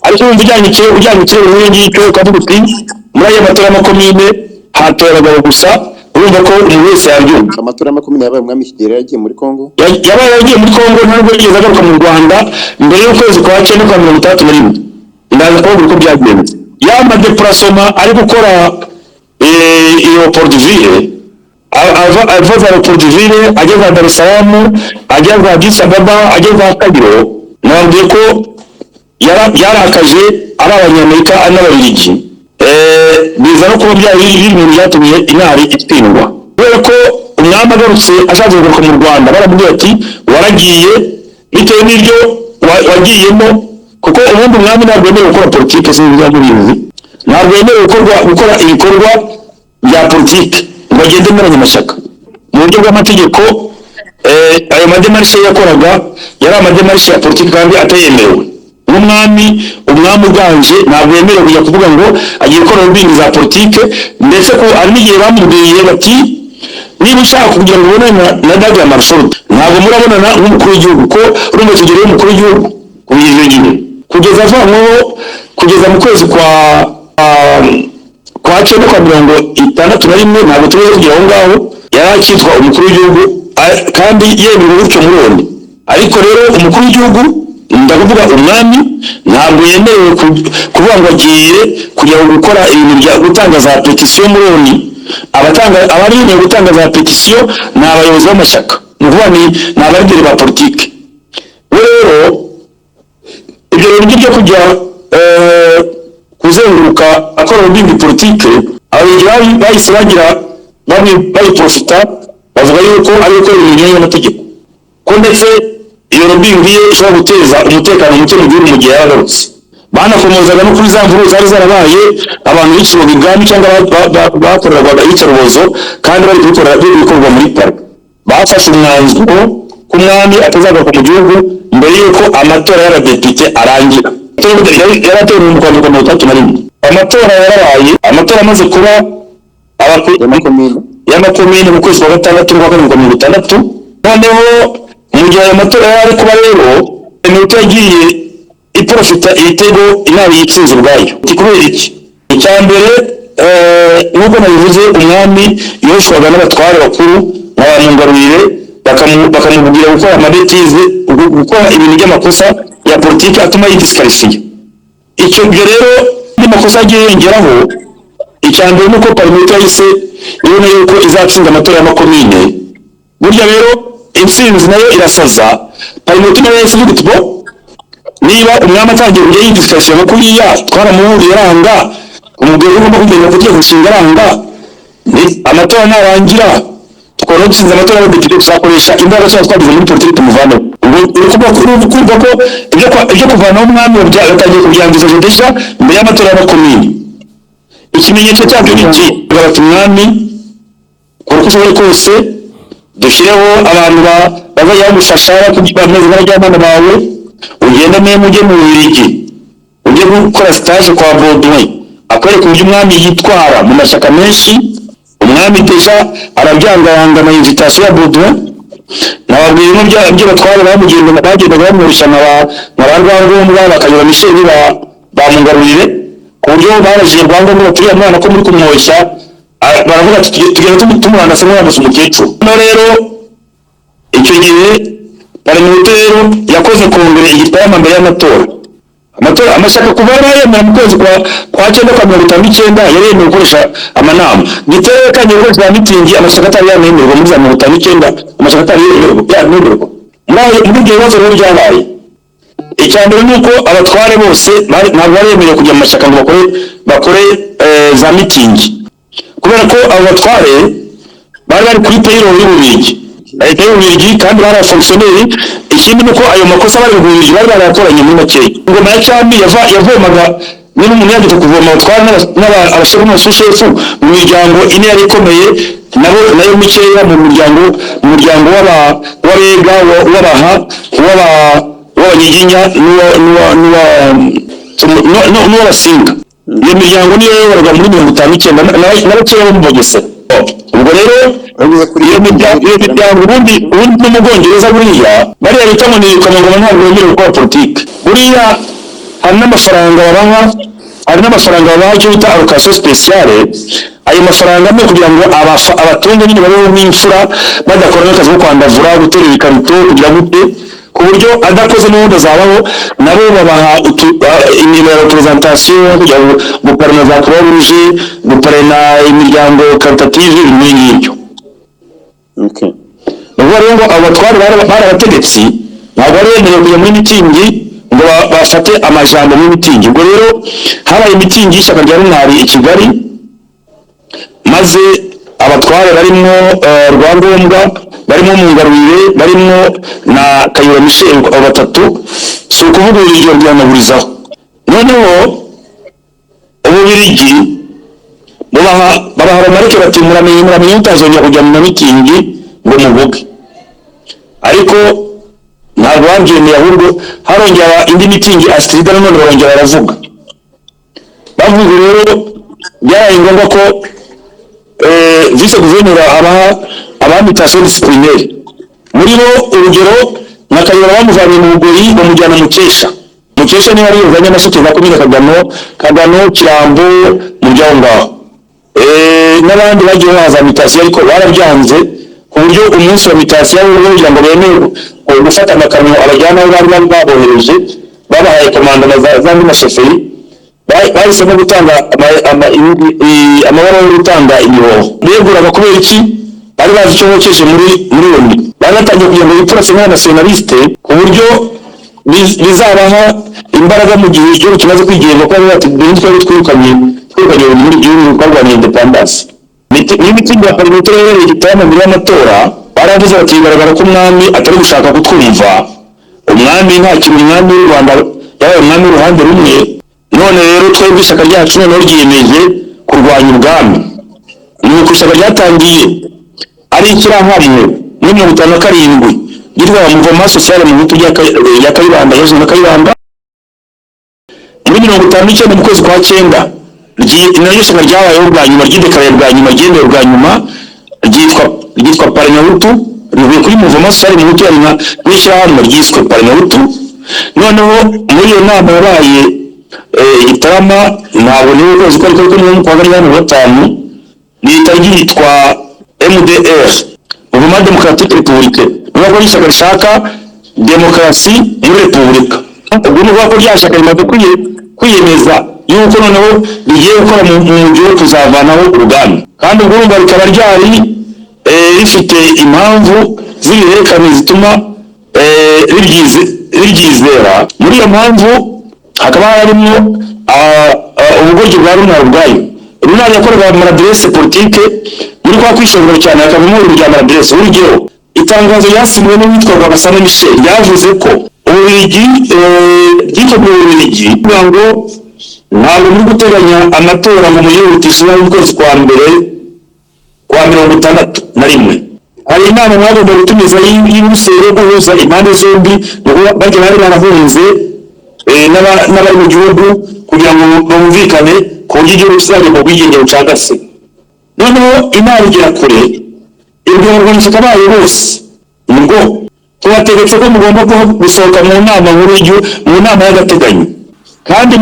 Ariko ujyanye muri ngicyo ukavuga uti muri ayo matora y'amakomine hatoye abagabo gusa, urumva ko umuntu wese yabyumva. Amatora y'amakomine yabaye umwami Kigeli yagiye muri Kongo, yabaye yagiye muri Kongo, ntabwo yigeze agaruka mu Rwanda mbere y'ukwezi kwa 9 kwa 61. Ndaza kuvuga uko byagenze. Yamba deplacement ari gukora iyo Portugal, ava za Portugal ageza Dar es Salaam, ageza Addis Ababa, ageza Cairo. Nabwiye ko yarakaje ari Abanyamerika n'Ababiligi. Biza no kuba byari biri mu byatumye inari itsindwa, kubera ko umwami agarutse ashatse kugaruka mu Rwanda baramubwira ati waragiye bitewe n'ibyo wagiyemo, kuko ubundi umwami ntabwo yemerewe gukora politike z'ubuyobozi, ntabwo yemerewe gukora ibikorwa bya politike ngo agende muri amashyaka mu buryo bw'amategeko. Ayo mademarishe yakoraga yari amademarishe ya politike kandi atayemerewe n'umwami. Umwami uganje ntabwo yemerewe kujya kuvuga ngo agiye gukora lobbying za politike, ndetse ko ari n'igihe bamubwiye bati niba ushaka kugira ngo ubone na Dag Hammarskjöld ntabwo murabonana nk'umukuru w'igihugu, ko urumva Kigeli y'umukuru w'igihugu kugeza avanyweho kugeza mu kwezi kwa 9 kwa 61 ntabwo turi kugira aho ngaho yari akitwa umukuru w'igihugu kandi yemerewe gutyo muri ONU. Ariko rero umukuru w'igihugu, ndakuvuga umwami, ntabwo yemerewe kuvuga ngo agiye kujya gukora ibintu bya gutanga za petition muri ONU. Abari gutanga za petition ni abayobozi b'amashyaka, nuvuga ni abarideri ba politike. Rero ibyo bintu byo kujya kuzenguruka akora lobbying politike, abayobozi bahise bagira bamwe bayiprofita, bavuga yuko ari gukora ibintu y'amategeko, ko ndetse iyo lobbying ye ishobora guteza umutekano muke mu gihugu mu gihe yagarutse. Banakomozaga no kuri za mvururu zari zarabaye, abantu biciwe ibwami cyangwa bakorerwaga iyicarubozo kandi bari kubikora ibikorwa muri park. Bafashe umwanzuro ko umwami atazagaruka mu gihugu mbere y'uko amatora y'abadepite arangira. Yaratewe mu Rwanda 31. Amatora yarabaye, amatora amaze kuba y'amakomine mu kwezi kwa gatandatu kwa karindwi mirongo itandatu. Noneho mu gihe ayo matora yari kuba rero iminota yagiye iprofita ibitego inama yitsinze ubwayo. Kubera iki? Icya mbere nk'uko nabivuze, umwami yoshwaga n'abatware bakuru n'abamungarurire bakamubwira gukora amabetize, gukora ibintu by'amakosa ya politiki atuma yidisqualifiye. Icyo byo rero n'amakosa agiye yongeraho. Icya mbere nuko parlement yahise ibona yuko izatsinda amatora y'amakomine. Burya rero intsinzi nayo irasaza. Parlement nayo yahise ivuga iti bo niba umwami atangiye kujya yidisqualifiye nko kuriya twaramuhuriye aranga, umugabo ugomba kugenda kugiye gushinga aranga, amatora narangira tukora dutsinze amatora y'abadepite tuzakoresha imbaraga cyangwa twagize muri politiki tumuvanaho. Uri kumva ko ibyo kuvanaho umwami batangiye kubyangiza deja mbere y'amatora y'amakomine. Ikimenyetso cyabyo ni iki? Bati umwami kora uko ushoboye kose, dushyireho abantu bazajya bagufasha bameze nk'abajyanama bawe, ugenda mujye mu Bubiligi, ujye gukora stage kwa Baudouin akwereka uburyo umwami yitwara mu mashyaka menshi. Umwami deja arabyangayanga na invitation ya Baudouin. Nababwiye ibyo batware bagendaga bamurisha na ba Rwangombwa bakanyura Michel bamungarurire, ku buryo baragiye Rwangombwa baturiye mwana ko muri kumwoshya, baravuga ati tugenda tumuranda se mwana umukecuru. No rero icyo gihe parlement rero yakoze kongere igitaya mbere y'amatora. Amashyaka kuva yemera mu kwezi kwa cyenda kwa 59 yari yemewe gukoresha amanama. Giteye kanye gukoresha mitingi, amashyaka atari yemererwa muri za 59, amashyaka atari yemererwa. Muri gihe bazo rero byabaye. Icya mbere nuko abatware bose ntabwo bari yemerewe kujya mu mashyaka ngo bakore za mitingi, kubera ko abo batware bari kuri payroll y'Ububiligi. Leta y'Ububiligi kandi bari abafonctionnaire. Ikindi nuko ayo makosa bari Ububiligi bari barakoranye muri makeya. Ingoma ya cyami yavomaga niba umuntu yagiye kuvoma abatware n'abashefu n'abashefu mu miryango ine yari ikomeye, nayo mikeya mu muryango w'Abega, w'Abaha, w'Abanyiginya n'Abasinga. Iyo miryango niyo yayoborwaga muri 59 n'abakeya bo mu Bugesera. Ubwo rero iyo miryango ubundi no mu Bwongereza buriya bariya bita ngo ni Komangoma ntabwo bemerewe gukora politiki. Buriya hari n'amafaranga babaha icyo bita allocation spéciale. Ayo mafaranga ni kugira ngo abatunge nyine babeho n'imfura, badakora n'akazi ko kwandavura, gutera ibikarito, kugira gute, ku buryo adakoze n'ubundi azabaho. Nabo babaha imirimo ya representation, kugira ngo guparana za Croix Rouge, guparana imiryango caritative, ibintu nk'ibyo. Okay. Ubwo rero ngo abatware barabategetsi ntabwo bari bemerewe kujya muri mitingi ngo bafate amajambo muri mitingi. Ubwo rero habaye imitingi y'ishyaka rya Runari i Kigali, maze abatware barimo Rwangombwa, barimo Mungarurire, barimo na Kayura Michel, batatu, si ukuvuga Ububiligi byanaburizaho. Noneho Ububiligi babaha abamarike bati muramenye utazongera kujya mu mitingi ngo muvuge. Ariko ntabwo babyemeye, ahubwo harongera indi mitingi astrida none barongera baravuga. Bavuga rero byabaye ngombwa ko vice guverineri abaha mutation disciplinaire. Muri bo urugero na Kayura bamuvanye mu Bugoyi bamujyana Mukesha niba ari yuzanye amasuke za komine Kagano, Kirambo, mu byaho n'abandi bagiye baza mutation ariko barabyanze, ku buryo umunsi wa mutation kugira ngo bemewe gufata amakamyo abajyana aho bari babohereje, babahaye komanda z'andi mashoferi, bahisemo gutanga amabara yo gutanga imihoho. Beguraga kubera iki? Bari bazi icyo bokeje muri Loni. Bari batangiye kugira ngo bipfurase nk'abanationaliste, ku buryo bizabaha imbaraga mu gihe igihugu kimaze kwigenga, kuko bari bati twari twirukanye muri gihugu twarwanya independence. N'imitingi ya parlement rero igitaya mbere y'amatora baravuze bati bigaragara ko umwami atari gushaka kutwumva. Umwami nta kintu umwami w'u Rwanda yabaye umwami w'uruhande rumwe. None rero twebwe ishyaka ryacu noneho ryiyemeje kurwanya ubwami. Nuko ishyaka ryatangiye ari ikirahamwe muri 57 ryitwa Mouvement Social mu Butu ya Kayibanda, Yezu na Kayibanda. Muri 59 mu kwezi kwa 9 naryo shyaka ryabayeho bwa nyuma ry'idekaraye bwa nyuma ryemewe bwa nyuma ryitwa Parmehutu, rivuye kuri Mouvement Social Hutu n'ishyirahamwe ryiswe Parmehutu. Noneho muri iyo nama yabaye Gitarama, ntabwo niwe ukwezi ko ariko ni mu kwa gatanu, leta yitwa MDR, Mouvement Démocratique Républicain, n'ubwo ishyaka rishaka demokarasi muri repubulika. Ubwo ni uko ryashaka rimaze kwiyemeza yuko noneho rigiye gukora mu gihugu kuzavanaho urugamba, kandi ubwo urumva rikaba ryari rifite impamvu z'ibiherekane zituma ribyizera. Muri iyo mpamvu hakaba harimo ubugoryi bwa Runari ubwayo. Runari yakoraga amaradresse politike muri kwa kwishongora cyane, hakavamo ibintu bya amaradresse. Urugero, itangazo ryasinywe n'uwitwa Gasana Michel yavuze ko Ububiligi ryiteguye Ububiligi kugira ngo ntabwo muri guteganya amatora mu yihutisha y'ukwezi kwa mbere kwa 61. Hari inama mwagomba gutumiza y'Ibusere guhuza impande zombi, bajya bari barahunze n'abari mu gihugu kugira ngo bumvikane ku buryo igihugu kizajya mu bwigenge bucagase. Noneho inama igera kure, ibyo kabaye bose ngo tubategetse ko mugomba gusohoka mu nama nkuru mu nama y'agateganyo, kandi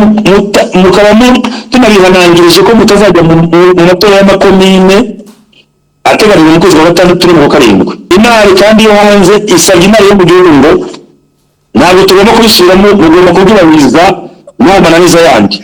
mukaba tunabihanangirije ko mutazajya mu matora y'amakomine ateganyijwe mu kwezi kwa gatandatu no mu kwa karindwi. Inama kandi yo hanze isabye inama yo mu gihugu ngo ntabwo tugomba kubisubiramo, mugomba kubyubahiriza n'amananiza yandi.